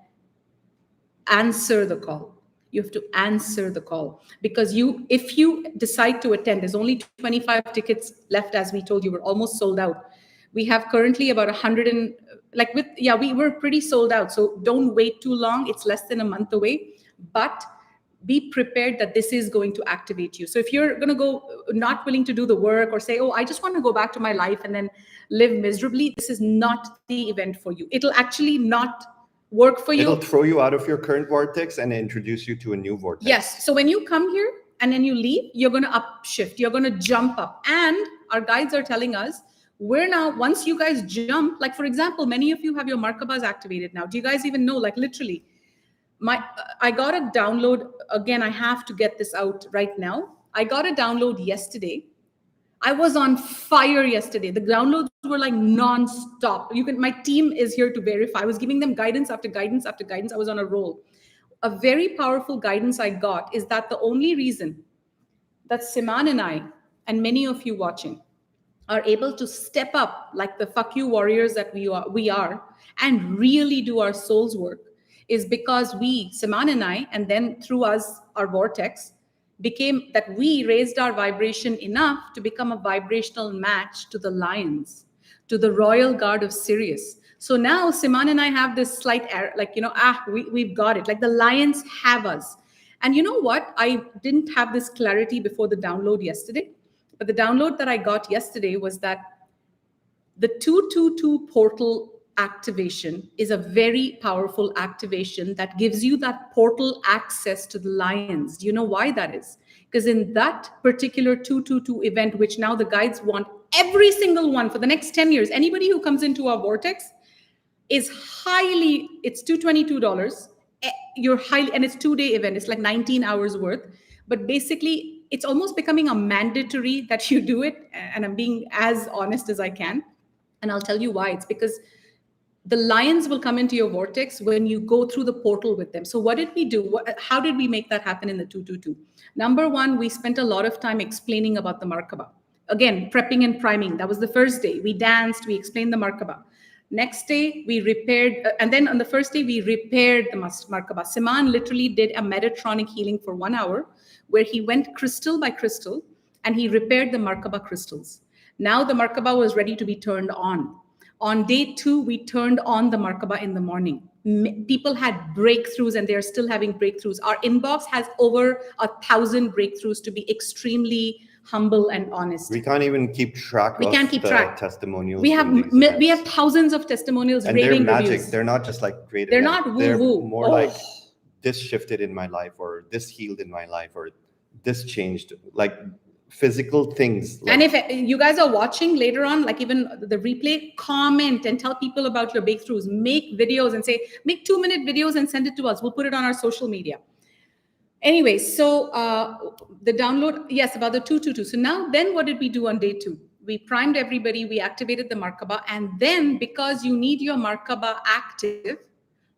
answer the call. You have to answer the call, because if you decide to attend, there's only 25 tickets left. As we told you, we're almost sold out. We have currently about 100 and we were pretty sold out. So don't wait too long. It's less than a month away, but be prepared that this is going to activate you. So if you're going to go not willing to do the work, or say, oh, I just want to go back to my life and then live miserably, this is not the event for you. It'll actually not work for you. It'll throw you out of your current vortex and introduce you to a new vortex. Yes. So when you come here and then you leave, you're going to upshift. You're going to jump up. And our guides are telling us, we're now, once you guys jump, like for example, many of you have your Markabas activated now. Do you guys even know? Like literally, I got a download. Again, I have to get this out right now. I got a download yesterday. I was on fire yesterday. The downloads were like non-stop. My team is here to verify. I was giving them guidance after guidance after guidance. I was on a roll. A very powerful guidance I got is that the only reason that Siman and I, and many of you watching, are able to step up like the fuck you warriors that we are and really do our soul's work is because we, Siman and I, and then through us, our vortex, became that we raised our vibration enough to become a vibrational match to the lions, to the royal guard of Sirius. So now Siman and I have this slight error, like, we've got it. Like the lions have us. And you know what? I didn't have this clarity before the download yesterday. But the download that I got yesterday was that the 222 portal activation is a very powerful activation that gives you that portal access to the lions. Do you know why that is? Because in that particular 222 event, which now the guides want every single one for the next 10 years, anybody who comes into our vortex is it's $222. And it's 2-day event. It's like 19 hours worth. But basically, it's almost becoming a mandatory that you do it. And I'm being as honest as I can. And I'll tell you why. It's because the lions will come into your vortex when you go through the portal with them. So what did we do? How did we make that happen in the 222? Number one, we spent a lot of time explaining about the Markaba. Again, prepping and priming. That was the first day. We danced, we explained the Markaba. Next day, we repaired, and then on the first day, we repaired the Markaba. Siman literally did a Metatronic healing for 1 hour, where he went crystal by crystal, and he repaired the Markaba crystals. Now the Markaba was ready to be turned on. On day 2, we turned on the Markaba in the morning. People had breakthroughs, and they're still having breakthroughs. Our inbox has over 1,000 breakthroughs, to be extremely humble and honest. We can't even keep track of the testimonials. We have thousands of testimonials, and they're magic. Reviews. They're not just like great. They're not woo-woo. They're more like this shifted in my life, or this healed in my life, or this changed. Like physical things. And Like, if you guys are watching later on, like even the replay, comment and tell people about your breakthroughs. Make videos and say, make 2-minute videos and send it to us. We'll put it on our social media. Anyway, so the download, yes, about the 222. So now, then what did we do on day 2? We primed everybody, we activated the Markaba, and then because you need your Markaba active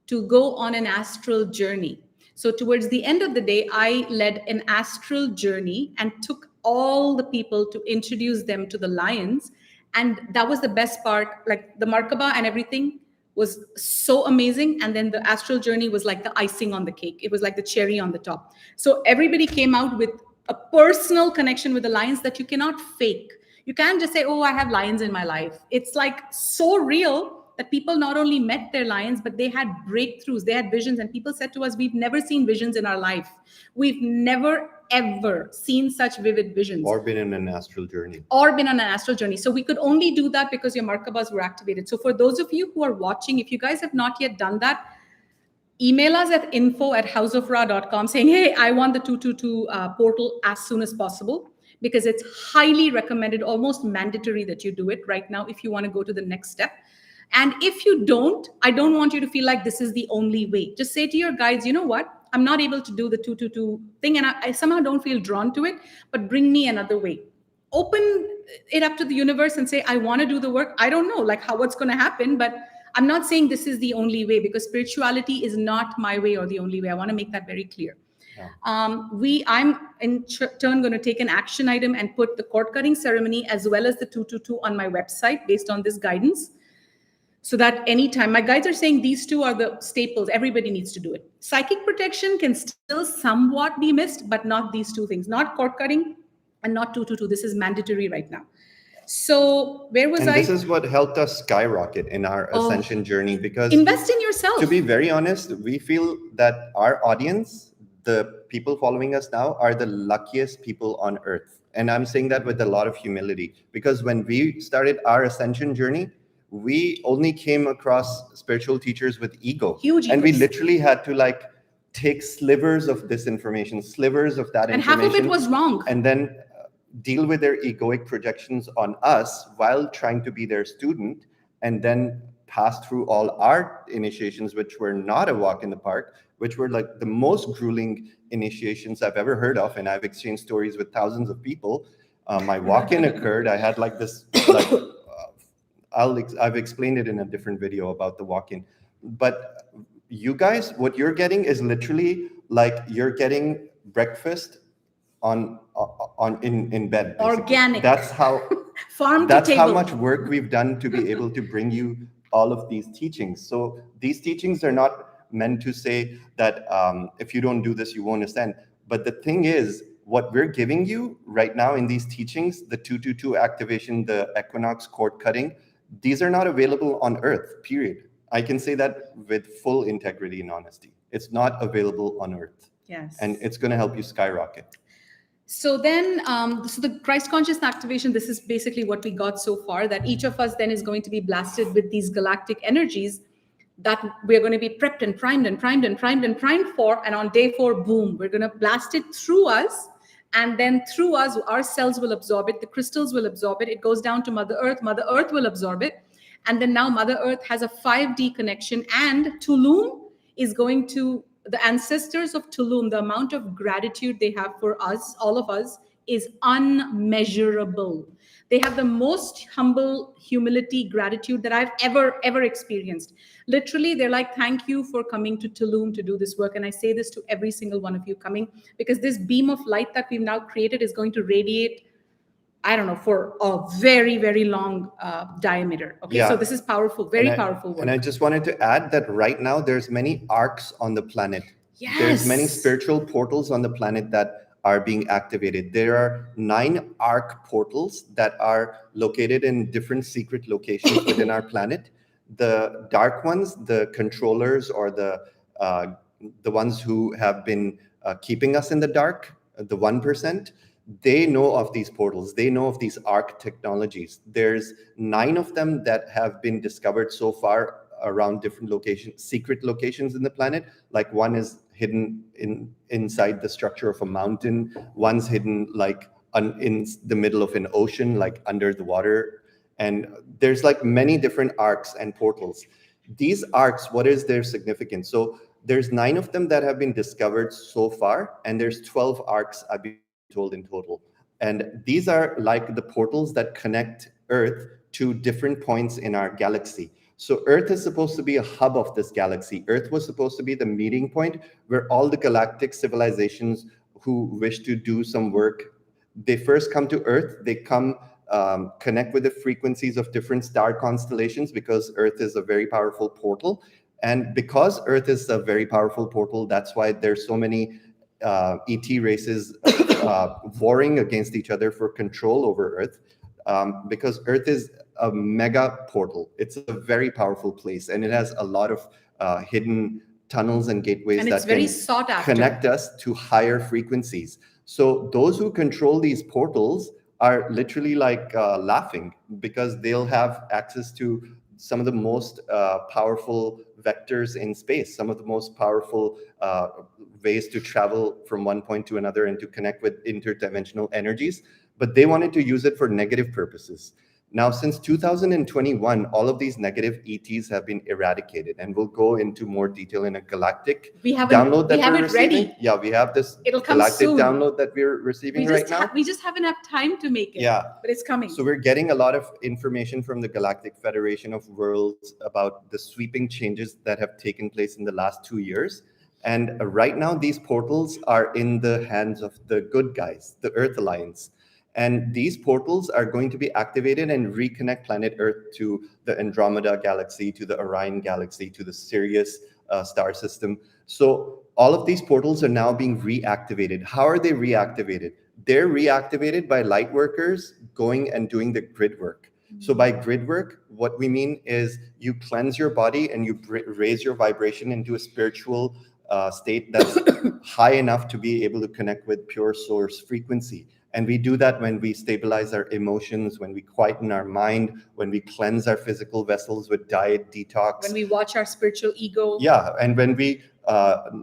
to go on an astral journey. So towards the end of the day, I led an astral journey and took all the people to introduce them to the lions. And that was the best part. Like the Markaba and everything was so amazing. And then the astral journey was like the icing on the cake. It was like the cherry on the top. So everybody came out with a personal connection with the lions that you cannot fake. You can't just say, oh, I have lions in my life. It's like so real that people not only met their lions, but they had breakthroughs, they had visions. And people said to us, we've never seen visions in our life. We've never, ever seen such vivid visions. or been in an astral journey. Or been on an astral journey. So we could only do that because your Markabas were activated. So for those of you who are watching, if you guys have not yet done that, email us at info@houseofra.com saying, hey, I want the 222 portal as soon as possible, because it's highly recommended, almost mandatory that you do it right now if you want to go to the next step. And if you don't, I don't want you to feel like this is the only way. Just say to your guides, you know what? I'm not able to do the 222 thing, and I somehow don't feel drawn to it, but bring me another way. Open it up to the universe and say, I want to do the work. I don't know like how what's going to happen, but I'm not saying this is the only way, because spirituality is not my way or the only way. I want to make that very clear. Yeah. I'm in turn going to take an action item and put the cord cutting ceremony as well as the 222 on my website based on this guidance. So that anytime, my guides are saying these two are the staples, everybody needs to do it. Psychic protection can still somewhat be missed, but not these two things, not cord cutting and not 222. This is mandatory right now. So where was And I? this is what helped us skyrocket in our ascension journey, because invest in yourself. to be very honest, we feel that our audience, the people following us now, are the luckiest people on earth. And I'm saying that with a lot of humility, because when we started our ascension journey, we only came across spiritual teachers with ego. Huge and we egos. literally had to like take slivers of this information, slivers of that And information. half of it was wrong. And then deal with their egoic projections on us while trying to be their student, and then pass through all our initiations, which were not a walk in the park, which were like the most grueling initiations I've ever heard of. And I've exchanged stories with thousands of people. My walk-in occurred. I had like this, like, I've explained it in a different video about the walk-in. But you guys, what you're getting is literally like you're getting breakfast in bed. Basically. Organic. That's how farm that's to how table. much work we've done to be able to bring you all of these teachings. So these teachings are not meant to say that if you don't do this, you won't ascend. But the thing is, what we're giving you right now in these teachings, the 222 activation, the equinox cord cutting, these are not available on Earth, period. I can say that with full integrity and honesty. It's not available on Earth. Yes. And it's going to help you skyrocket. So then, so the Christ conscious activation, this is basically what we got so far, that each of us then is going to be blasted with these galactic energies that we're going to be prepped and primed and primed and primed and primed for. And on day 4, boom, we're going to blast it through us. And then through us, our cells will absorb it. The crystals will absorb it. It goes down to Mother Earth. Mother Earth will absorb it. And then now Mother Earth has a 5D connection. And Tulum is going to, the ancestors of Tulum, the amount of gratitude they have for us, all of us, is unmeasurable. They have the most humble humility, gratitude that I've ever experienced. Literally, they're like, thank you for coming to Tulum to do this work. And I say this to every single one of you coming, because this beam of light that we've now created is going to radiate, I don't know, for a very, very long diameter. Okay, Yeah. so this is powerful, very powerful work. And I just wanted to add that right now there's many arcs on the planet. Yes. There's many spiritual portals on the planet that are being activated. There are 9 arc portals that are located in different secret locations within our planet. The dark ones, the controllers, or the ones who have been keeping us in the dark, the 1%, they know of these portals. They know of these arc technologies. There's 9 of them that have been discovered so far around different locations, secret locations in the planet. Like one is hidden inside the structure of a mountain. One's hidden like in the middle of an ocean, like under the water. And there's like many different arcs and portals. These arcs, what is their significance? So there's 9 of them that have been discovered so far, and there's 12 arcs I've been told in total. And these are like the portals that connect Earth to different points in our galaxy. So Earth is supposed to be a hub of this galaxy. Earth was supposed to be the meeting point where all the galactic civilizations who wish to do some work, they first come to Earth. They come connect with the frequencies of different star constellations, because Earth is a very powerful portal. And because Earth is a very powerful portal, that's why there's so many ET races warring against each other for control over Earth, because Earth is a mega portal. It's a very powerful place, and it has a lot of hidden tunnels and gateways And that it's very can sought after. connect us to higher frequencies. So those who control these portals are literally like laughing, because they'll have access to some of the most powerful vectors in space, some of the most powerful ways to travel from one point to another and to connect with interdimensional energies. But they wanted to use it for negative purposes. Now, since 2021, all of these negative ETs have been eradicated, and we'll go into more detail in a galactic download that we're receiving. Ready. Yeah, we have this galactic download that we're receiving right now. We just haven't had time to make it. Yeah, but it's coming. So we're getting a lot of information from the Galactic Federation of Worlds about the sweeping changes that have taken place in the last 2 years. And right now, these portals are in the hands of the good guys, the Earth Alliance. And these portals are going to be activated and reconnect planet Earth to the Andromeda galaxy, to the Orion galaxy, to the Sirius star system. So all of these portals are now being reactivated. How are they reactivated? They're reactivated by light workers going and doing the grid work. So by grid work, what we mean is you cleanse your body and you raise your vibration into a spiritual state that's high enough to be able to connect with pure source frequency. And we do that when we stabilize our emotions, when we quieten our mind, when we cleanse our physical vessels with diet, detox. When we watch our spiritual ego. Yeah, and when we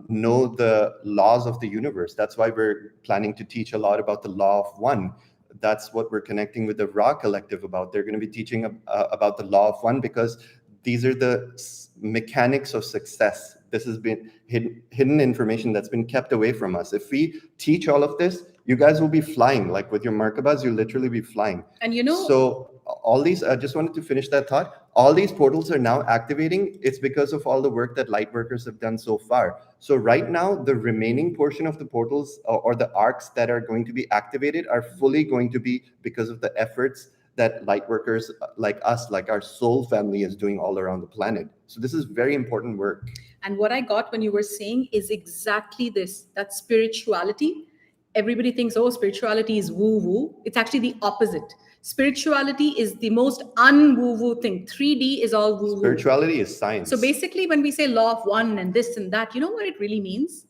know the laws of the universe. That's why we're planning to teach a lot about the law of one. That's what we're connecting with the Ra Collective about. They're going to be teaching about the law of one, because these are the mechanics of success. This has been hidden information that's been kept away from us. If we teach all of this, you guys will be flying. Like with your Merkabas, you'll literally be flying. And so all these, I just wanted to finish that thought. All these portals are now activating. It's because of all the work that light workers have done so far. So right now, the remaining portion of the portals or the arcs that are going to be activated are fully going to be because of the efforts that light workers like us, like our soul family, is doing all around the planet. So this is very important work. And what I got when you were saying is exactly this, that spirituality. Everybody thinks, oh, spirituality is woo-woo. It's actually the opposite. Spirituality is the most un-woo-woo thing. 3D is all woo-woo. Spirituality is science. So basically, when we say law of one and this and that, you know what it really means?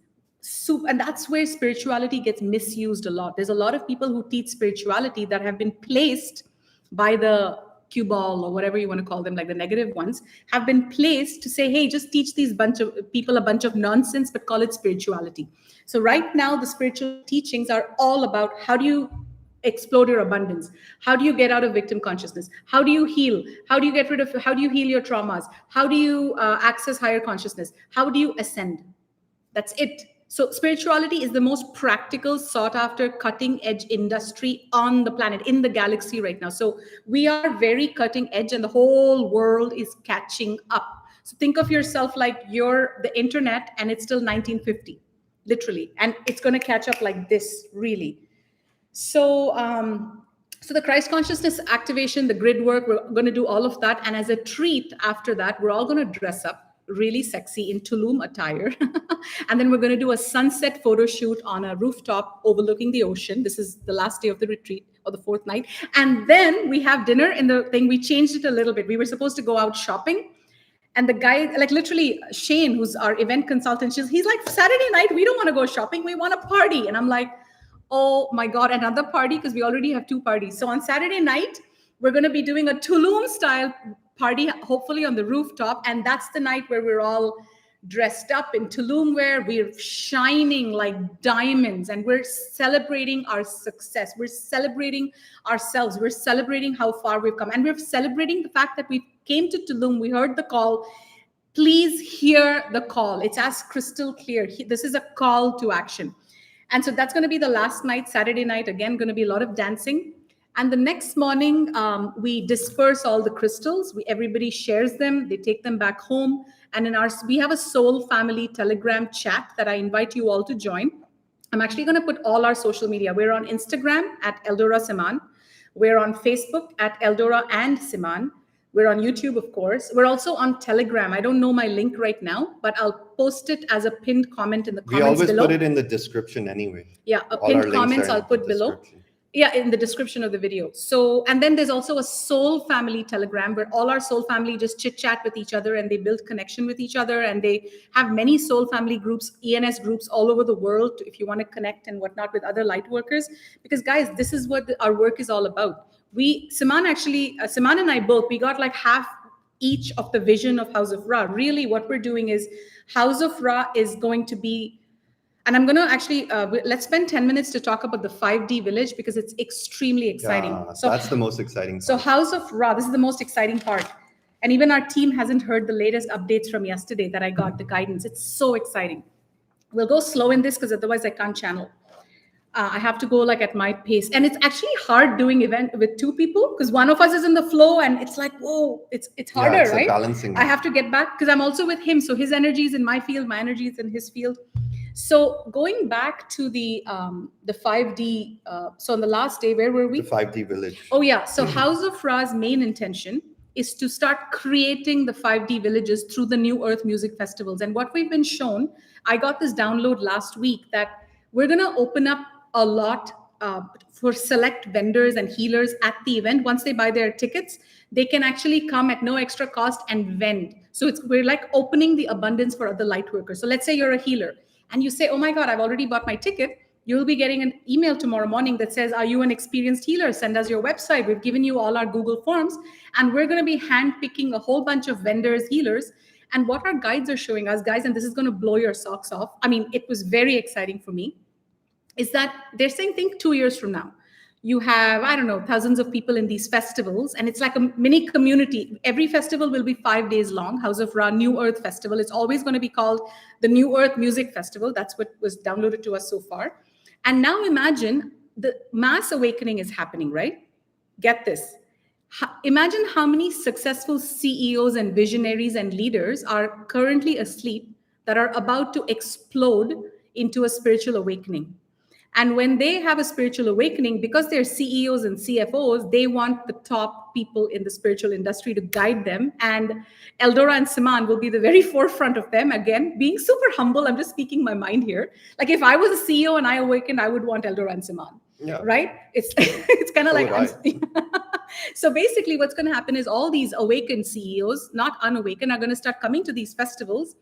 And that's where spirituality gets misused a lot. There's a lot of people who teach spirituality that have been placed by the cue ball or whatever you want to call them, like the negative ones, have been placed to say, hey, just teach these bunch of people a bunch of nonsense, but call it spirituality. So right now, the spiritual teachings are all about how do you explode your abundance? How do you get out of victim consciousness? How do you heal? How do you get rid of, how do you heal your traumas? How do you access higher consciousness? How do you ascend? That's it. So spirituality is the most practical, sought after, cutting edge industry on the planet, in the galaxy right now. So we are very cutting edge and the whole world is catching up. So think of yourself like you're the internet and it's still 1950, literally. And it's going to catch up like this, really. So, so the Christ consciousness activation, the grid work, we're going to do all of that. And as a treat after that, we're all going to dress up really sexy in Tulum attire. And then we're going to do a sunset photo shoot on a rooftop overlooking the ocean. This is the last day of the retreat, or the fourth night. And then we have dinner in the thing. We changed it a little bit. We were supposed to go out shopping. And the guy, like literally Shane, who's our event consultant, he's like, Saturday night, we don't want to go shopping. We want to party. And I'm like, oh my God, another party? Because we already have 2 parties. So on Saturday night, we're going to be doing a Tulum style party, hopefully on the rooftop. And that's the night where we're all dressed up in Tulum wear. We're shining like diamonds and we're celebrating our success. We're celebrating ourselves. We're celebrating how far we've come. And we're celebrating the fact that we came to Tulum. We heard the call. Please hear the call. It's as crystal clear. This is a call to action. And so that's going to be the last night, Saturday night. Again, going to be a lot of dancing. And the next morning, we disperse all the crystals. Everybody shares them. They take them back home. And we have a Soul Family Telegram chat that I invite you all to join. I'm actually going to put all our social media. We're on Instagram at Eldora Siman. We're on Facebook at Eldora and Siman. We're on YouTube, of course. We're also on Telegram. I don't know my link right now, but I'll post it as a pinned comment in the comments below. We always put it in the description anyway. Yeah, pinned comments I'll put below. Yeah, in the description of the video. So, and then there's also a Soul Family Telegram where all our Soul Family just chit chat with each other and they build connection with each other. And they have many Soul Family groups, ENS groups all over the world if you want to connect and whatnot with other light workers. Because guys, this is what our work is all about. Siman and I both, we got like half each of the vision of House of Ra. Really what we're doing is House of Ra is going to be, and I'm going to actually, let's spend 10 minutes to talk about the 5D village because it's extremely exciting. Yeah, so that's the most exciting part. So House of Ra, this is the most exciting part. And even our team hasn't heard the latest updates from yesterday that I got, the guidance. It's so exciting. We'll go slow in this because otherwise I can't channel. I have to go like at my pace. And it's actually hard doing event with two people because one of us is in the flow and it's like, whoa, it's harder, it's right? Balancing. I have to get back because I'm also with him. So his energy is in my field, my energy is in his field. So going back to the 5D, so on the last day, where were we? The 5D village. Oh yeah, so House of Ra's main intention is to start creating the 5D villages through the New Earth music festivals. And what we've been shown, I got this download last week that we're going to open up a lot for select vendors and healers at the event. Once they buy their tickets, they can actually come at no extra cost and vend. So we're like opening the abundance for other light workers. So let's say you're a healer and you say, oh my God, I've already bought my ticket. You'll be getting an email tomorrow morning that says, are you an experienced healer? Send us your website. We've given you all our Google Forms. And we're going to be handpicking a whole bunch of vendors, healers. And what our guides are showing us, guys, and this is going to blow your socks off. I mean, it was very exciting for me, is that they're saying, think 2 years from now. You have, I don't know, thousands of people in these festivals, and it's like a mini community. Every festival will be 5 days long. House of Ra New Earth Festival. It's always going to be called the New Earth Music Festival. That's what was downloaded to us so far. And now imagine the mass awakening is happening, right? Get this. Imagine how many successful CEOs and visionaries and leaders are currently asleep that are about to explode into a spiritual awakening. And when they have a spiritual awakening, because they're CEOs and CFOs, they want the top people in the spiritual industry to guide them. And Eldora and Siman will be the very forefront of them. Again, being super humble, I'm just speaking my mind here. Like if I was a CEO and I awakened, I would want Eldora and Siman. Yeah. Right? It's kind of like... So basically what's going to happen is all these awakened CEOs, not unawakened, are going to start coming to these festivals.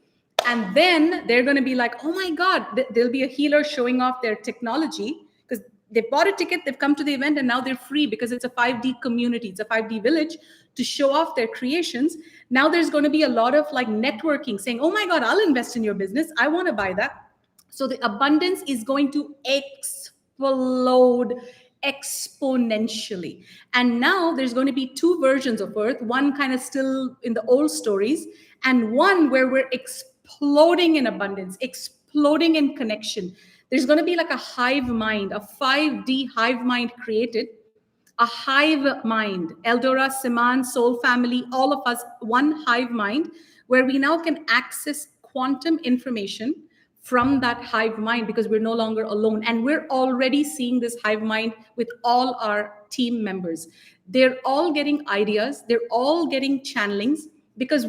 And then they're going to be like, oh my God, there'll be a healer showing off their technology because they bought a ticket, they've come to the event, and now they're free because it's a 5D community, it's a 5D village to show off their creations. Now there's going to be a lot of like networking saying, oh my God, I'll invest in your business. I want to buy that. So the abundance is going to explode exponentially. And now there's going to be two versions of Earth, one kind of still in the old stories, and one where we're exploding in abundance, exploding in connection. There's going to be like a hive mind, a 5D hive mind created, a hive mind, Eldora, Siman, Soul Family, all of us, one hive mind, where we now can access quantum information from that hive mind because we're no longer alone. And we're already seeing this hive mind with all our team members. They're all getting ideas. They're all getting channelings because,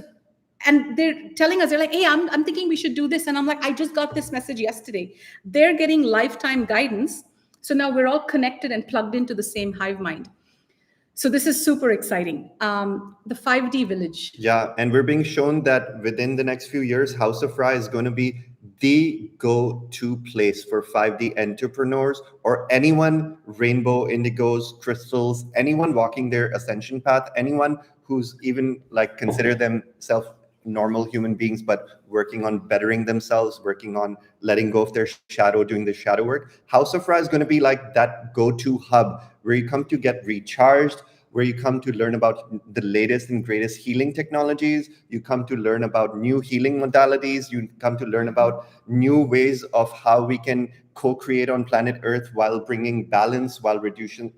and they're telling us, they're like, hey, I'm thinking we should do this. And I'm like, I just got this message yesterday. They're getting lifetime guidance. So now we're all connected and plugged into the same hive mind. So this is super exciting. The 5D village. Yeah, and we're being shown that within the next few years, House of Ra is going to be the go-to place for 5D entrepreneurs or anyone, rainbow, indigos, crystals, anyone walking their ascension path, anyone who's even like consider themselves normal human beings, but working on bettering themselves, working on letting go of their shadow, doing the shadow work. House of Ra is going to be like that go-to hub where you come to get recharged, where you come to learn about the latest and greatest healing technologies. You come to learn about new healing modalities. You come to learn about new ways of how we can co-create on planet Earth while bringing balance, while reducing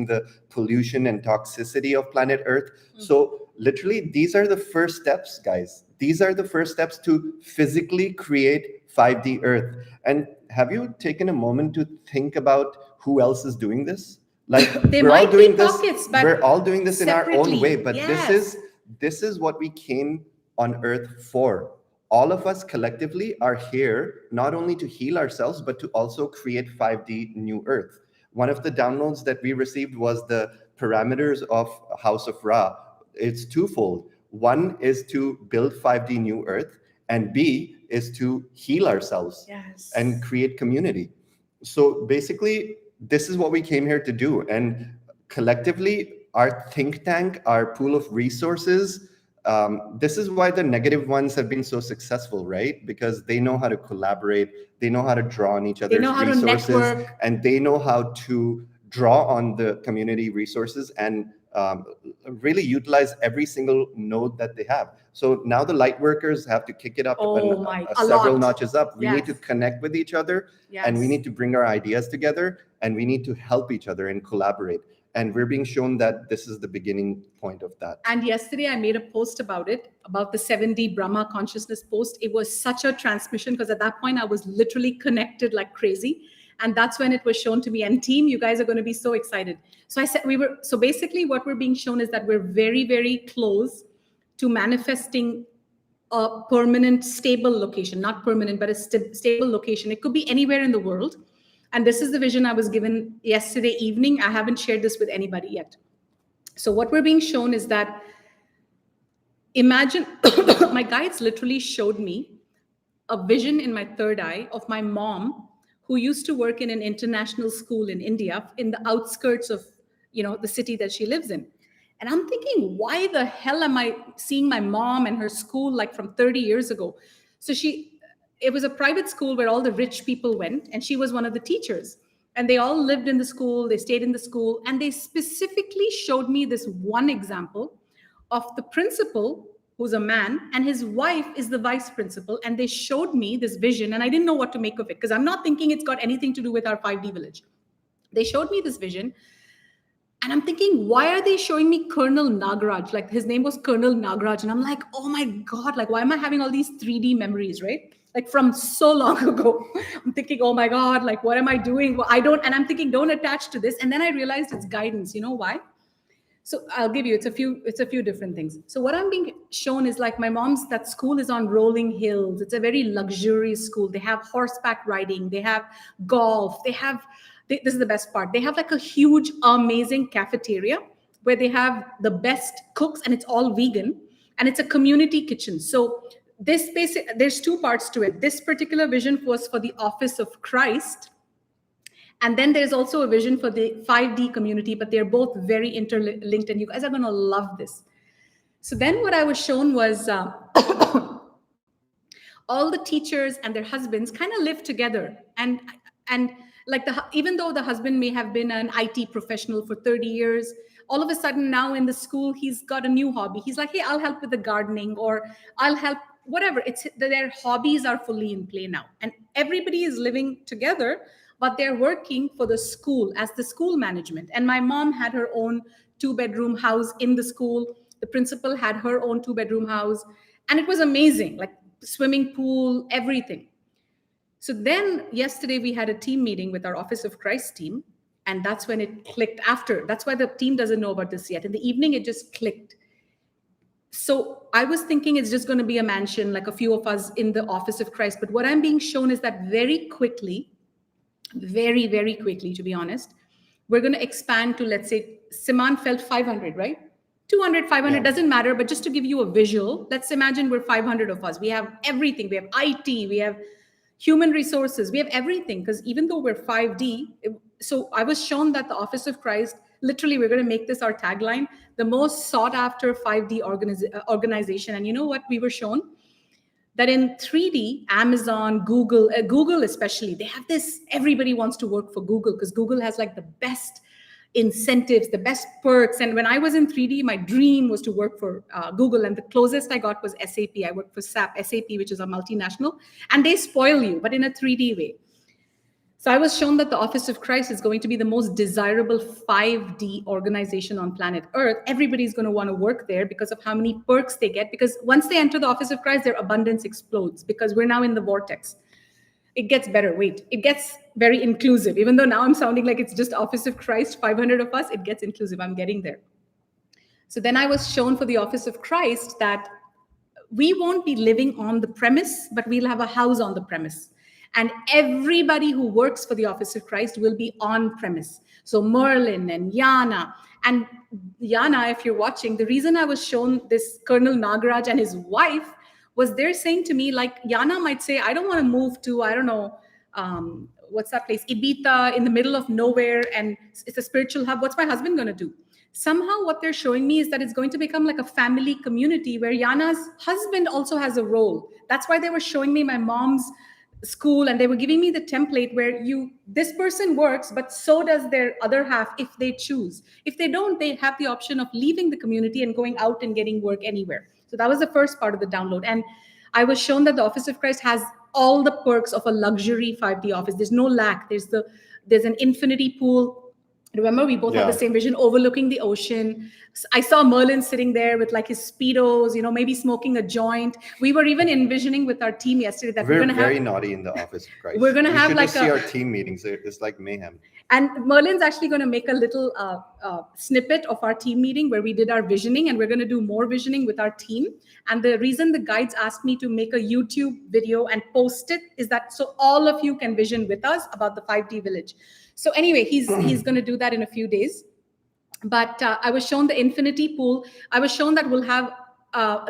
the pollution and toxicity of planet Earth. So literally, these are the first steps, guys. These are the first steps to physically create 5D Earth. And have you taken a moment to think about who else is doing this? Like There might be pockets, but we're all doing this in our own separately. way, but Yes. this is what we came on Earth for. All of us collectively are here not only to heal ourselves, but to also create 5D New Earth. One of the downloads that we received was the parameters of House of Ra. It's twofold. One is to build 5D New Earth, and B is to heal ourselves and create community. So basically, this is what we came here to do. And collectively, our think tank, our pool of resources, this is why the negative ones have been so successful, right? Because they know how to collaborate, they know how to draw on each other's resources, and they know how to draw on the community resources and really utilize every single node that they have. So now the light workers have to kick it up several notches up. We need to connect with each other, and we need to bring our ideas together, and we need to help each other and collaborate. And we're being shown that this is the beginning point of that. And yesterday I made a post about it, about the 7D Brahma consciousness post. It was such a transmission because at that point I was literally connected like crazy. And that's when it was shown to me. And team, you guys are going to be so excited. So I said so basically what we're being shown is that we're very, very close to manifesting a permanent, stable location, not permanent, but a stable location. It could be anywhere in the world. And this is the vision I was given yesterday evening. I haven't shared this with anybody yet. So what we're being shown is that, imagine, my guides literally showed me a vision in my third eye of my mom, who used to work in an international school in India, in the outskirts of, the city that she lives in. And I'm thinking, why the hell am I seeing my mom and her school like from 30 years ago? So it was a private school where all the rich people went, and she was one of the teachers. And they all lived in the school, they stayed in the school, and they specifically showed me this one example of the principal, who's a man, and his wife is the vice principal. And they showed me this vision, and I didn't know what to make of it, because I'm not thinking it's got anything to do with our 5D village. They showed me this vision, and I'm thinking, why are they showing me Colonel Nagaraj? Like, his name was Colonel Nagaraj. And I'm like, oh my God, like, why am I having all these 3D memories, right? Like from so long ago. I'm thinking, oh my God, like, what am I doing? Well, and I'm thinking, don't attach to this. And then I realized it's guidance. You know why? So I'll give you, it's a few different things. So what I'm being shown is like that school is on rolling hills. It's a very luxurious school. They have horseback riding, they have golf, this is the best part. They have like a huge, amazing cafeteria where they have the best cooks, and it's all vegan, and it's a community kitchen. So there's two parts to it. This particular vision was for the Office of Christ. And then there's also a vision for the 5D community, but they're both very interlinked, and you guys are going to love this. So then what I was shown was all the teachers and their husbands kind of live together. And like even though the husband may have been an IT professional for 30 years, all of a sudden now in the school, he's got a new hobby. He's like, hey, I'll help with the gardening, or I'll help, whatever. Their hobbies are fully in play now. And everybody is living together, but they're working for the school as the school management. And my mom had her own 2-bedroom house in the school. The principal had her own 2-bedroom house. And it was amazing, like swimming pool, everything. So then yesterday we had a team meeting with our Office of Christ team. And that's when it clicked after. That's why the team doesn't know about this yet. In the evening, it just clicked. So I was thinking it's just going to be a mansion, like a few of us in the Office of Christ. But what I'm being shown is that very quickly, very, very quickly, to be honest, we're going to expand to, let's say, Siman felt 500, right? 200, 500, doesn't matter. But just to give you a visual, let's imagine we're 500 of us. We have everything. We have IT, we have human resources, we have everything. Because even though we're 5D, so I was shown that the Office of Christ Literally, we're going to make this our tagline, the most sought after 5D organization. And you know what we were shown? That in 3D, Amazon, Google especially, they have this, everybody wants to work for Google because Google has like the best incentives, the best perks. And when I was in 3D, my dream was to work for Google. And the closest I got was SAP. I worked for SAP, which is a multinational, and they spoil you, but in a 3D way. So I was shown that the Office of Christ is going to be the most desirable 5D organization on planet Earth. Everybody's going to want to work there because of how many perks they get. Because once they enter the Office of Christ, their abundance explodes because we're now in the vortex. It gets better. Wait, it gets very inclusive. Even though now I'm sounding like it's just Office of Christ, 500 of us, it gets inclusive. I'm getting there. So then I was shown for the Office of Christ that we won't be living on the premise, but we'll have a house on the premise. And everybody who works for the Office of Christ will be on premise. So Merlin and Yana. And Yana, if you're watching, the reason I was shown this Colonel Nagaraj and his wife was they're saying to me, like, Yana might say, I don't want to move to, I don't know, what's that place? Ibiza in the middle of nowhere. And it's a spiritual hub. What's my husband going to do? Somehow what they're showing me is that it's going to become like a family community where Yana's husband also has a role. That's why they were showing me my mom's school, and they were giving me the template where this person works, but so does their other half if they choose. If they don't, they have the option of leaving the community and going out and getting work anywhere. So that was the first part of the download. And I was shown that the Office of Christ has all the perks of a luxury 5D office. There's no lack. There's an infinity pool. Remember, we both have the same vision, overlooking the ocean. I saw Merlin sitting there with like his Speedos, maybe smoking a joint. We were even envisioning with our team yesterday that we're going to have... very naughty in the Office of Christ. We're going to have like see our team meetings. It's like mayhem. And Merlin's actually going to make a little snippet of our team meeting where we did our visioning, and we're going to do more visioning with our team. And the reason the guides asked me to make a YouTube video and post it is that so all of you can vision with us about the 5D village. So anyway, he's going to do that in a few days. But I was shown the infinity pool. I was shown that we'll have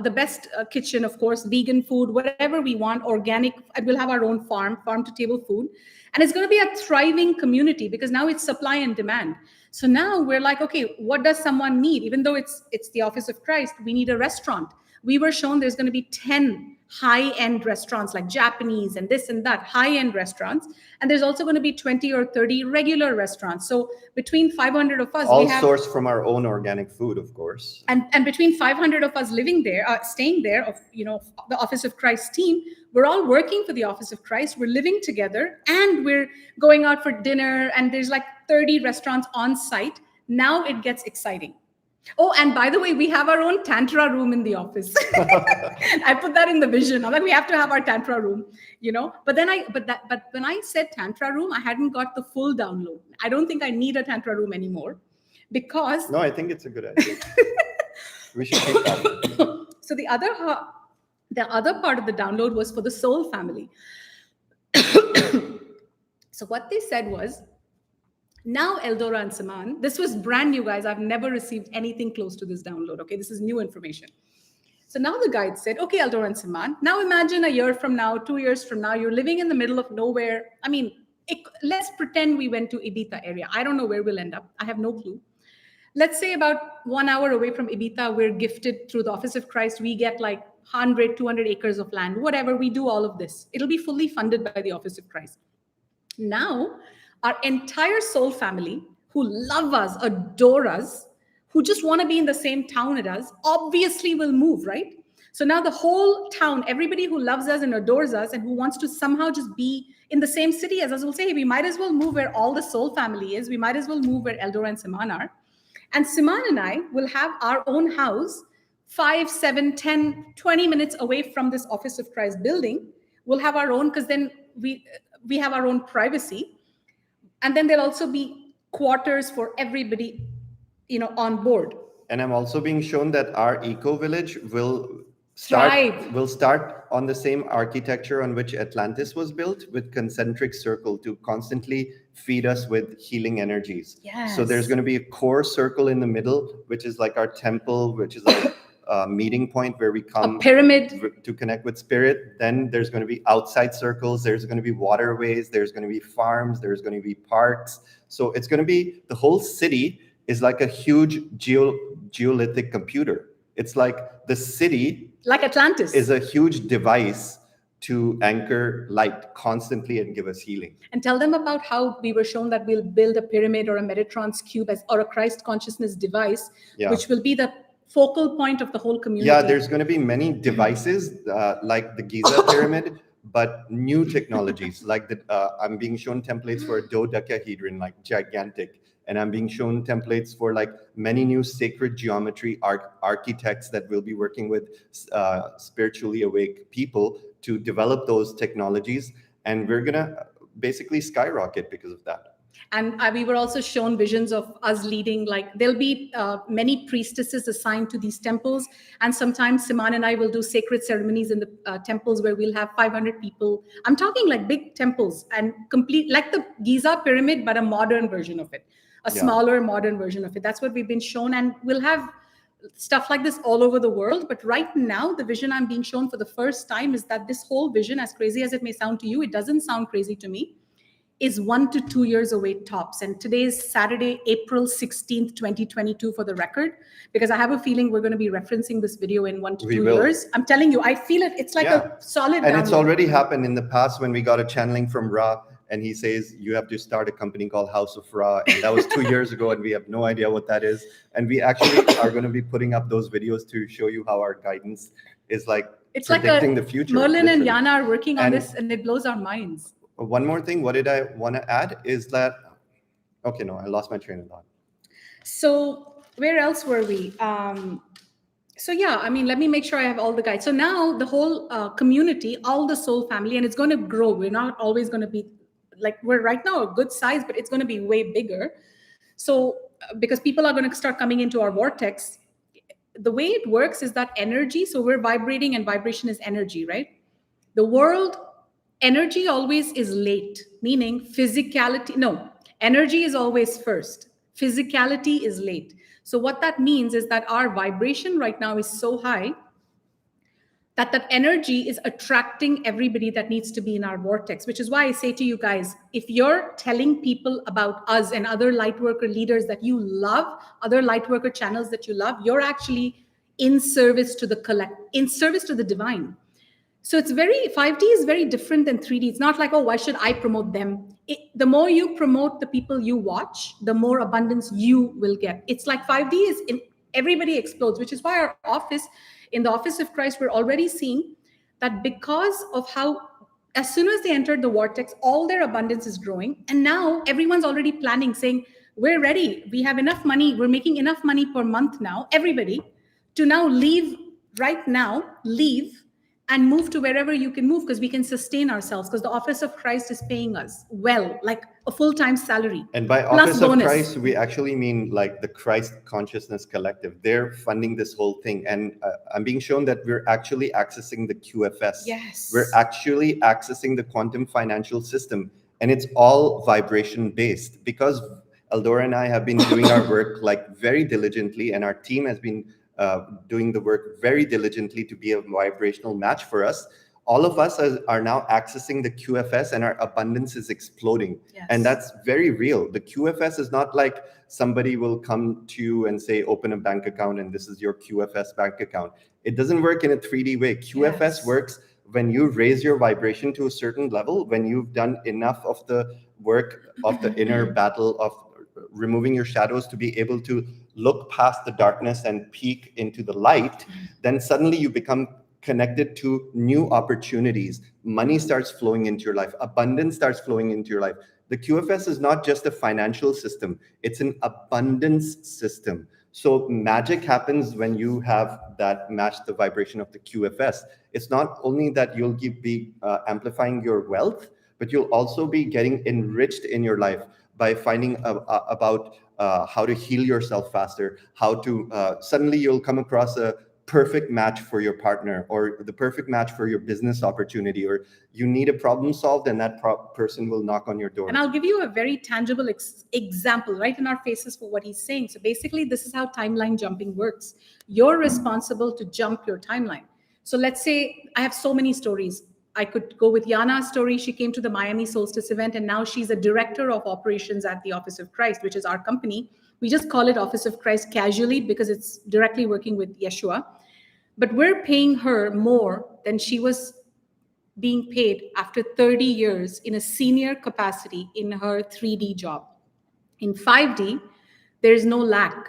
the best kitchen, of course, vegan food, whatever we want, organic. We'll have our own farm to table food. And it's going to be a thriving community because now it's supply and demand. So now we're like, okay, what does someone need? Even though it's the Office of Christ, we need a restaurant. We were shown there's going to be 10 high-end restaurants like Japanese and this and that, high-end restaurants. And there's also going to be 20 or 30 regular restaurants. So between 500 of us, all sourced from our own organic food, of course. And between 500 of us living there, staying there, of the Office of Christ team, we're all working for the Office of Christ. We're living together and we're going out for dinner. And there's like 30 restaurants on site. Now it gets exciting. Oh, and by the way, we have our own Tantra room in the office. I put that in the vision. I'm like, we have to have our Tantra room, But when I said Tantra room, I hadn't got the full download. I don't think I need a Tantra room anymore because... No, I think it's a good idea. We should keep that. So the other part of the download was for the soul family. So what they said was, now Eldora and Saman, this was brand new, guys. I've never received anything close to this download. Okay, this is new information. So now the guide said, okay, Eldora and Saman, now imagine a year from now, 2 years from now, you're living in the middle of nowhere. I mean, let's pretend we went to Ibiza area. I don't know where we'll end up. I have no clue. Let's say about 1 hour away from Ibiza, we're gifted through the Office of Christ. We get like 100, 200 acres of land, whatever. We do all of this. It'll be fully funded by the Office of Christ. Now, our entire soul family who love us, adore us, who just want to be in the same town as us, obviously will move, right? So now the whole town, everybody who loves us and adores us and who wants to somehow just be in the same city as us will say, hey, we might as well move where all the soul family is. We might as well move where Eldora and Saman are. And Saman and I will have our own house 5, 7, 10, 20 minutes away from this Office of Christ building. We'll have our own because then we have our own privacy. And then there'll also be quarters for everybody, on board. And I'm also being shown that our eco village will start on the same architecture on which Atlantis was built, with concentric circle to constantly feed us with healing energies. Yes. So there's going to be a core circle in the middle, which is like our temple, which is like a meeting point where we come, a pyramid, to connect with spirit. Then there's going to be outside circles, there's going to be waterways, there's going to be farms, there's going to be parks. So it's going to be, the whole city is like a huge geolithic computer. It's like the city Like Atlantis. is a huge device to anchor light constantly and give us healing. And tell them about how we were shown that we'll build a pyramid or a Metatron's cube or a Christ consciousness device, which will be the focal point of the whole community. Yeah, there's going to be many devices like the Giza pyramid, but new technologies like I'm being shown templates for a dodecahedron, like gigantic. And I'm being shown templates for like many new sacred geometry architects that will be working with spiritually awake people to develop those technologies. And we're going to basically skyrocket because of that. And we were also shown visions of us leading, like there'll be many priestesses assigned to these temples. And sometimes Siman and I will do sacred ceremonies in the temples where we'll have 500 people. I'm talking like big temples and complete, like the Giza pyramid, but a modern version of it, a smaller modern version of it. That's what we've been shown. And we'll have stuff like this all over the world. But right now, the vision I'm being shown for the first time is that this whole vision, as crazy as it may sound to you, it doesn't sound crazy to me, is 1 to 2 years away tops. And today is Saturday, April 16th, 2022 for the record, because I have a feeling we're going to be referencing this video in 1 to 2 years. I'm telling you, I feel it. It's like a solid And it's already happened in the past when we got a channeling from Ra, and he says, you have to start a company called House of Ra. And that was 2 years ago, and we have no idea what that is. And we actually are going to be putting up those videos to show you how our guidance is like predicting the future. Merlin and Yana are working on this, and it blows our minds. One more thing, what did I want to add is that, okay, no, I lost my train of thought. So where else were we? So yeah, I mean, let me make sure I have all the guides. So now the whole community, all the soul family, and it's going to grow. We're not always going to be like, we're right now a good size, but it's going to be way bigger. So because people are going to start coming into our vortex, the way it works is that energy, so we're vibrating and vibration is energy, right? The world, energy always is late, meaning physicality. No, energy is always first. Physicality is late. So what that means is that our vibration right now is so high that that energy is attracting everybody that needs to be in our vortex, which is why I say to you guys, if you're telling people about us and other lightworker leaders that you love, other lightworker channels that you love, you're actually in service to the in service to the divine. So it's 5D is very different than 3D. It's not like, oh, why should I promote them? The more you promote the people you watch, the more abundance you will get. It's like 5D is everybody explodes, which is why our office, in the Office of Christ, we're already seeing that because of how, as soon as they entered the vortex, all their abundance is growing. And now everyone's already planning, saying, we're ready. We have enough money. We're making enough money per month now, everybody, to now leave right now, and move to wherever you can move, because we can sustain ourselves, because the Office of Christ is paying us well, like a full-time salary. And by Office of Christ, we actually mean like the Christ Consciousness Collective. They're funding this whole thing. And I'm being shown that we're actually accessing the QFS. Yes. We're actually accessing the quantum financial system. And it's all vibration based, because Eldora and I have been doing our work like very diligently, and our team has been doing the work very diligently to be a vibrational match for us. All of us are now accessing the QFS, and our abundance is exploding. Yes. And that's very real. The QFS is not like somebody will come to you and say, open a bank account and this is your QFS bank account. It doesn't work in a 3D way. QFS works when you raise your vibration to a certain level, when you've done enough of the work of the inner battle of removing your shadows to be able to look past the darkness and peek into the light. Then suddenly you become connected to new opportunities. Money starts flowing into your life. Abundance starts flowing into your life. The QFS is not just a financial system. It's an abundance system. So magic happens when you have that match the vibration of the QFS. It's not only that you'll be amplifying your wealth, but you'll also be getting enriched in your life by finding about how to heal yourself faster, how to suddenly you'll come across a perfect match for your partner, or the perfect match for your business opportunity, or you need a problem solved and that person will knock on your door. And I'll give you a very tangible example right in our faces for what he's saying. So basically, this is how timeline jumping works. You're responsible to jump your timeline. So let's say I have so many stories. I could go with Yana's story. She came to the Miami Solstice event, and now she's a director of operations at the Office of Christ, which is our company. We just call it Office of Christ casually because it's directly working with Yeshua. But we're paying her more than she was being paid after 30 years in a senior capacity in her 3D job. In 5D, there's no lack.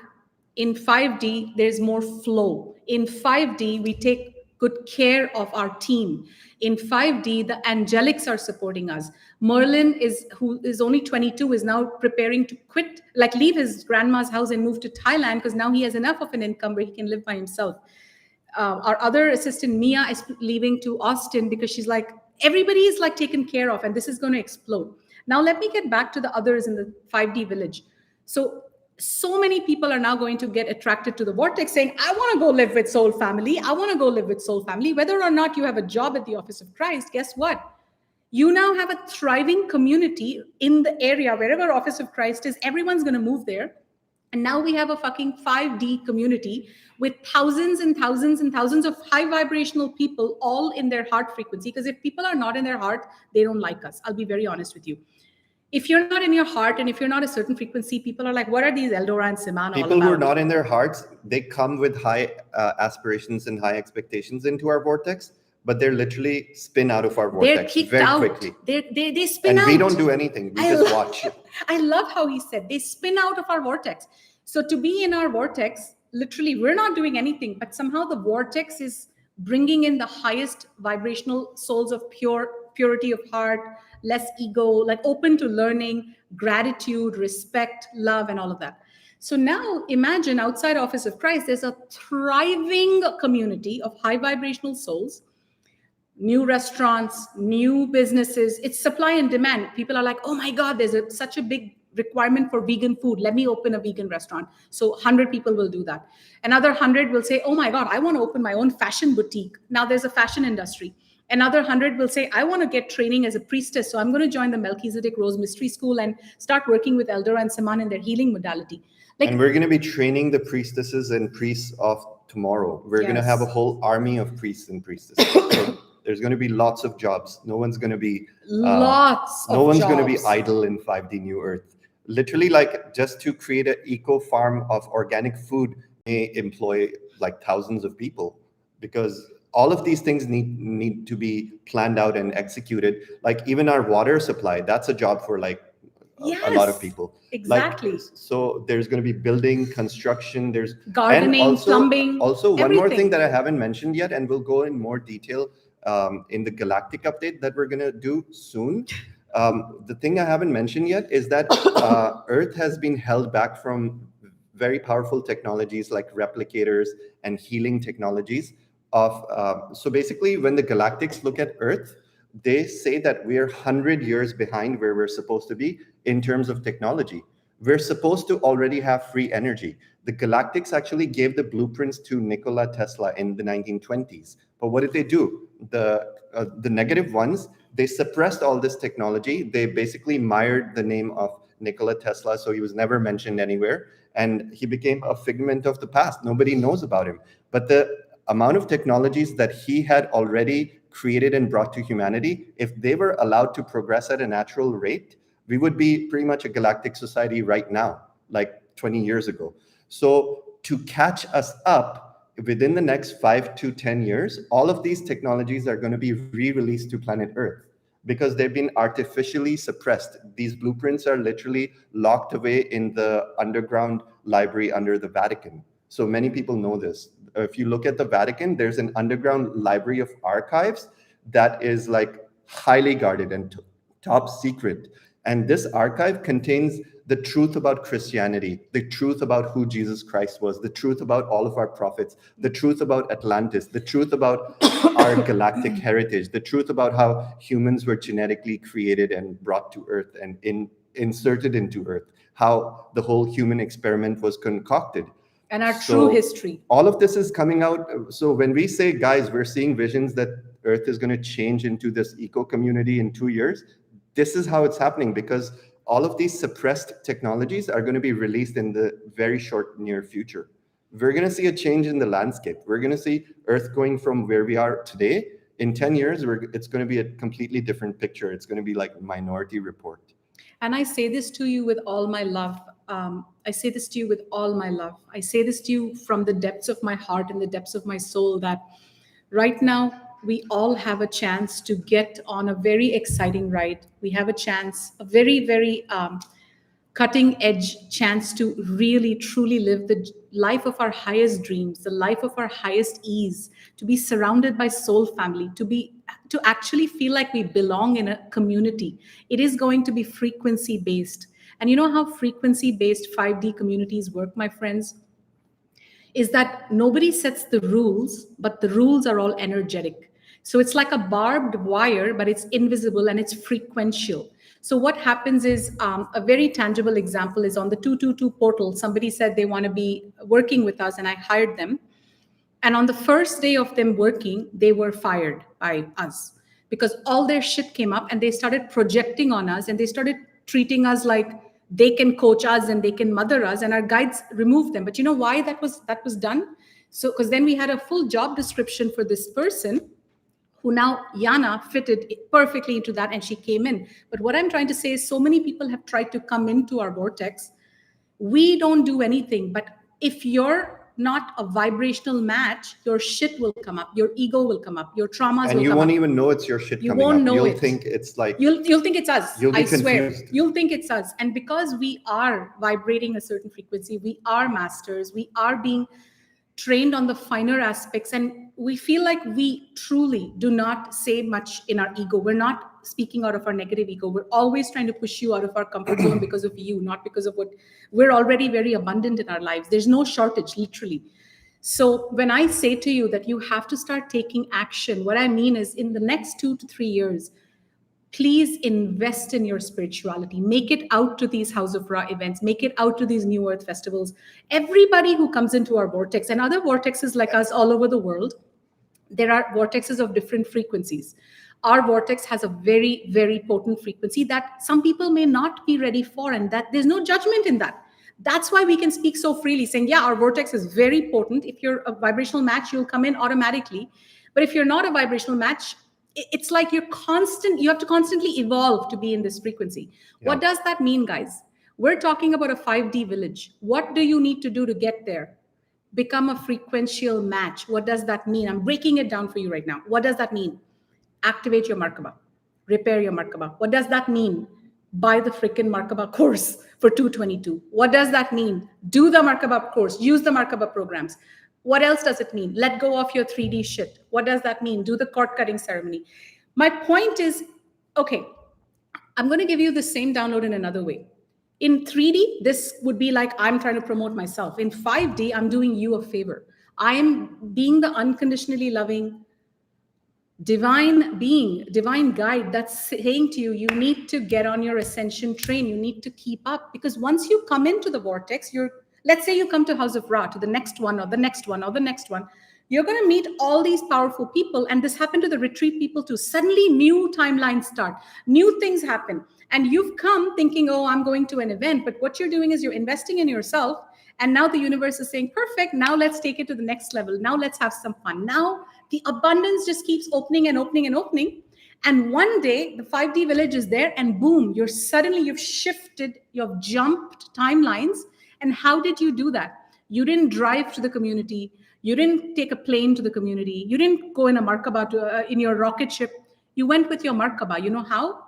In 5D, there's more flow. In 5D, we take good care of our team. In 5D, the angelics are supporting us. Merlin who is only 22, is now preparing to quit, like leave his grandma's house and move to Thailand because now he has enough of an income where he can live by himself. Our other assistant, Mia, is leaving to Austin because she's like, everybody is like taken care of and this is going to explode. Now, let me get back to the others in the 5D village. So many people are now going to get attracted to the vortex saying, I want to go live with Soul Family. I want to go live with Soul Family. Whether or not you have a job at the Office of Christ, guess what? You now have a thriving community in the area. Wherever Office of Christ is, everyone's going to move there. And now we have a fucking 5D community with thousands and thousands and thousands of high vibrational people all in their heart frequency. Because if people are not in their heart, they don't like us. I'll be very honest with you. If you're not in your heart and if you're not a certain frequency, people are like, what are these Eldora and Simana all about? People who are not in their hearts, they come with high aspirations and high expectations into our vortex, but they're literally spin out of our vortex very quickly. They spin out. And we don't do anything. We just watch. I love how he said they spin out of our vortex. So to be in our vortex, literally, we're not doing anything, but somehow the vortex is bringing in the highest vibrational souls of purity of heart, less ego, like open to learning, gratitude, respect, love, and all of that. So now imagine outside Office of Christ, there's a thriving community of high vibrational souls, new restaurants, new businesses. It's supply and demand. People are like, oh my God, there's such a big requirement for vegan food. Let me open a vegan restaurant. So 100 people will do that. Another 100 will say, oh my God, I want to open my own fashion boutique. Now there's a fashion industry. Another 100 will say, I want to get training as a priestess. So I'm going to join the Melchizedek Rose Mystery School and start working with Eldora and Saman in their healing modality. And we're going to be training the priestesses and priests of tomorrow. We're going to have a whole army of priests and priestesses. So there's going to be lots of jobs. No one's going to be going to be idle in 5D New Earth. Literally, like just to create an eco farm of organic food may employ like thousands of people, because all of these things need to be planned out and executed. Like even our water supply, that's a job for like a lot of people. Exactly. Like, so there's going to be building, construction, there's gardening, plumbing. Also, one more thing that I haven't mentioned yet, and we'll go in more detail in the galactic update that we're going to do soon. The thing I haven't mentioned yet is that Earth has been held back from very powerful technologies like replicators and healing technologies. So basically, when the galactics look at Earth, they say that we're 100 years behind where we're supposed to be in terms of technology. We're supposed to already have free energy. The galactics actually gave the blueprints to Nikola Tesla in the 1920s. But what did they do? The negative ones, they suppressed all this technology. They basically mired the name of Nikola Tesla, so he was never mentioned anywhere. And he became a figment of the past. Nobody knows about him. But the amount of technologies that he had already created and brought to humanity, if they were allowed to progress at a natural rate, we would be pretty much a galactic society right now, like 20 years ago. So to catch us up within the next 5 to 10 years, all of these technologies are going to be re-released to planet Earth because they've been artificially suppressed. These blueprints are literally locked away in the underground library under the Vatican. So many people know this. If you look at the Vatican, there's an underground library of archives that is like highly guarded and top secret. And this archive contains the truth about Christianity, the truth about who Jesus Christ was, the truth about all of our prophets, the truth about Atlantis, the truth about our galactic heritage, the truth about how humans were genetically created and brought to Earth and inserted into Earth, how the whole human experiment was concocted. And our true history. All of this is coming out. So when we say, guys, we're seeing visions that Earth is going to change into this eco community in 2 years, this is how it's happening, because all of these suppressed technologies are going to be released in the very short near future. We're going to see a change in the landscape. We're going to see Earth going from where we are today. In 10 years, it's going to be a completely different picture. It's going to be like Minority Report. And I say this to you with all my love. I say this to you with all my love. I say this to you from the depths of my heart and the depths of my soul, that right now we all have a chance to get on a very exciting ride. We have a chance, a very, very cutting edge chance to really truly live the life of our highest dreams, the life of our highest ease, to be surrounded by soul family, to actually feel like we belong in a community. It is going to be frequency based. And you know how frequency based 5D communities work, my friends? Is that nobody sets the rules, but the rules are all energetic. So it's like a barbed wire, but it's invisible and it's frequential. So what happens is, a very tangible example is on the 222 portal. Somebody said they want to be working with us, and I hired them. And on the first day of them working, they were fired by us because all their shit came up and they started projecting on us and they started treating us like they can coach us and they can mother us, and our guides removed them. But you know why that was done? So because then we had a full job description for this person, who now Yana fitted perfectly into that and she came in. But what I'm trying to say is, so many people have tried to come into our vortex. We don't do anything, but if you're not a vibrational match, your shit will come up, your ego will come up, your traumas And will you come won't up. even know it's your shit You coming won't up. know You'll it. think it's like You'll think it's us. you'll be I swear. confused. You'll think it's us. And because we are vibrating a certain frequency, we are masters, we are being trained on the finer aspects, and we feel like we truly do not say much in our ego. We're not speaking out of our negative ego. We're always trying to push you out of our comfort zone because of you, not because of what we're already very abundant in our lives. There's no shortage, literally. So when I say to you that you have to start taking action, what I mean is, in the next 2 to 3 years, please invest in your spirituality. Make it out to these House of Ra events, make it out to these New Earth festivals. Everybody who comes into our vortex and other vortexes like us all over the world, there are vortexes of different frequencies. Our vortex has a very, very potent frequency that some people may not be ready for, and that there's no judgment in that. That's why we can speak so freely, saying, yeah, our vortex is very potent. If you're a vibrational match, you'll come in automatically. But if you're not a vibrational match, it's like you have to constantly evolve to be in this frequency. Yeah. What does that mean, guys? We're talking about a 5D village. What do you need to do to get there? Become a frequential match. What does that mean? I'm breaking it down for you right now. What does that mean? Activate your Markaba, repair your Markaba. What does that mean? Buy the freaking Markaba course for 222. What does that mean? Do the Markaba course, use the Markaba programs. What else does it mean? Let go of your 3D shit. What does that mean? Do the cord cutting ceremony. My point is, okay, I'm going to give you the same download in another way. In 3D, this would be like I'm trying to promote myself. In 5D, I'm doing you a favor. I am being the unconditionally loving divine being, divine guide that's saying to you, you need to get on your ascension train. You need to keep up, because once you come into the vortex, let's say you come to House of Ra, to the next one or the next one or the next one, you're going to meet all these powerful people. And this happened to the retreat people too. Suddenly new timelines start, new things happen. And you've come thinking, oh, I'm going to an event. But what you're doing is you're investing in yourself. And now the universe is saying, perfect, now let's take it to the next level. Now let's have some fun. Now the abundance just keeps opening and opening and opening. And one day the 5D village is there, and boom, you've shifted, you've jumped timelines. And how did you do that? You didn't drive to the community. You didn't take a plane to the community. You didn't go in a Markaba in your rocket ship. You went with your Markaba. You know how?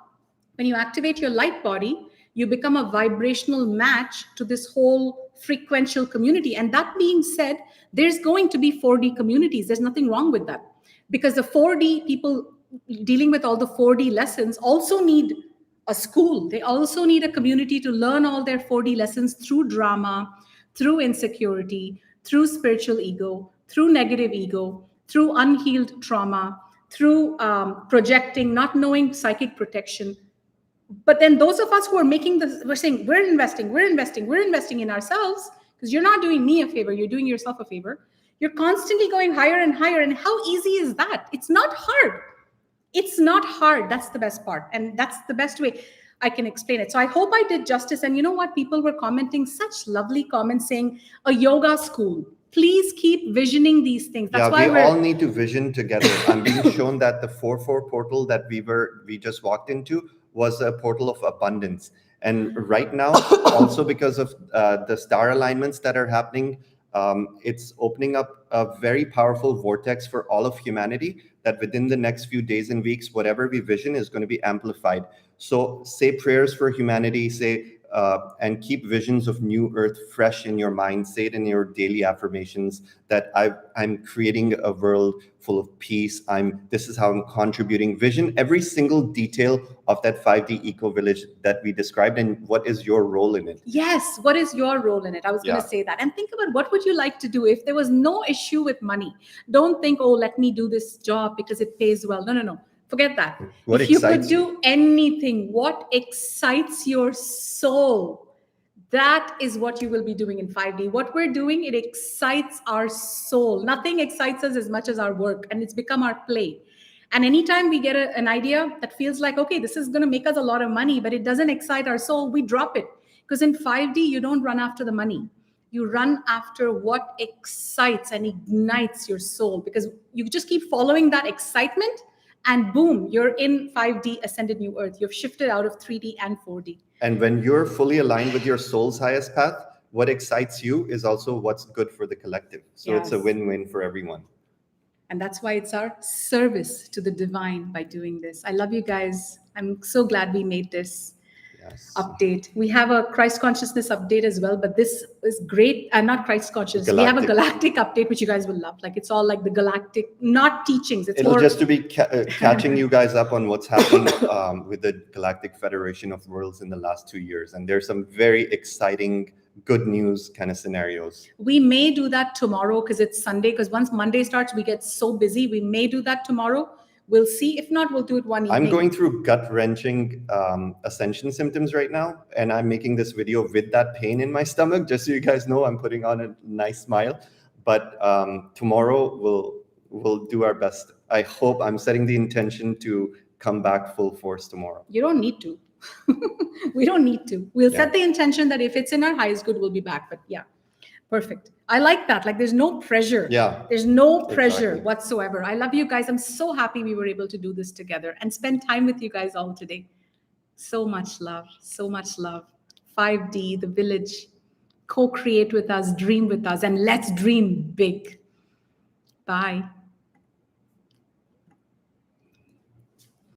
When you activate your light body, you become a vibrational match to this whole frequential community. And that being said, there's going to be 4D communities. There's nothing wrong with that, because the 4D people dealing with all the 4D lessons also need a school. They also need a community to learn all their 4D lessons through drama, through insecurity, through spiritual ego, through negative ego, through unhealed trauma, through projecting, not knowing psychic protection. But then those of us who are making this, we're saying, we're investing in ourselves, because you're not doing me a favor, you're doing yourself a favor. You're constantly going higher and higher. And how easy is that? It's not hard. It's not hard. That's the best part. And that's the best way I can explain it. So I hope I did justice. And you know what? People were commenting such lovely comments saying a yoga school. Please keep visioning these things. That's why we all need to vision together. I'm being shown that the 4-4 portal that we just walked into was a portal of abundance. And right now, also because of the star alignments that are happening, it's opening up a very powerful vortex for all of humanity that within the next few days and weeks, whatever we vision is going to be amplified. So say prayers for humanity, and keep visions of new earth fresh in your mind. Say it in your daily affirmations that I'm creating a world full of peace. This is how I'm contributing. Vision every single detail of that 5D eco village that we described, and what is your role in it? Yes, what is your role in it? I was going to say that. And think about what would you like to do if there was no issue with money. Don't think, oh, let me do this job because it pays well. No. Forget that. What if you could excites do anything, what excites your soul, that is what you will be doing in 5D. What we're doing, it excites our soul. Nothing excites us as much as our work, and it's become our play. And anytime we get an idea that feels like, okay, this is going to make us a lot of money, but it doesn't excite our soul, we drop it. Because in 5D, you don't run after the money. You run after what excites and ignites your soul, because you just keep following that excitement, and boom, you're in 5D, ascended new earth. You've shifted out of 3D and 4D. And when you're fully aligned with your soul's highest path, what excites you is also what's good for the collective. So It's a win-win for everyone. And that's why it's our service to the divine by doing this. I love you guys. I'm so glad we made this update. We have a Christ consciousness update as well, but this is great. Not Christ consciousness. We have a galactic update, which you guys will love. Like, it's all like the galactic, not teachings. It's It'll more just to be catching you guys up on what's happening with the Galactic Federation of Worlds in the last 2 years. And there's some very exciting good news kind of scenarios. We may do that tomorrow because it's Sunday, because once Monday starts, we get so busy. We may do that tomorrow. We'll see. If not, we'll do it one evening. I'm going through gut-wrenching ascension symptoms right now, and I'm making this video with that pain in my stomach, just so you guys know. I'm putting on a nice smile. But tomorrow we'll do our best. I hope. I'm setting the intention to come back full force tomorrow. You don't need to. We don't need to. We'll set the intention that if it's in our highest good, we'll be back. But yeah, perfect. I like that. Like, there's no pressure. Yeah. There's no pressure whatsoever. I love you guys. I'm so happy we were able to do this together and spend time with you guys all today. So much love. So much love. 5D, the village. Co-create with us, dream with us, and let's dream big. Bye.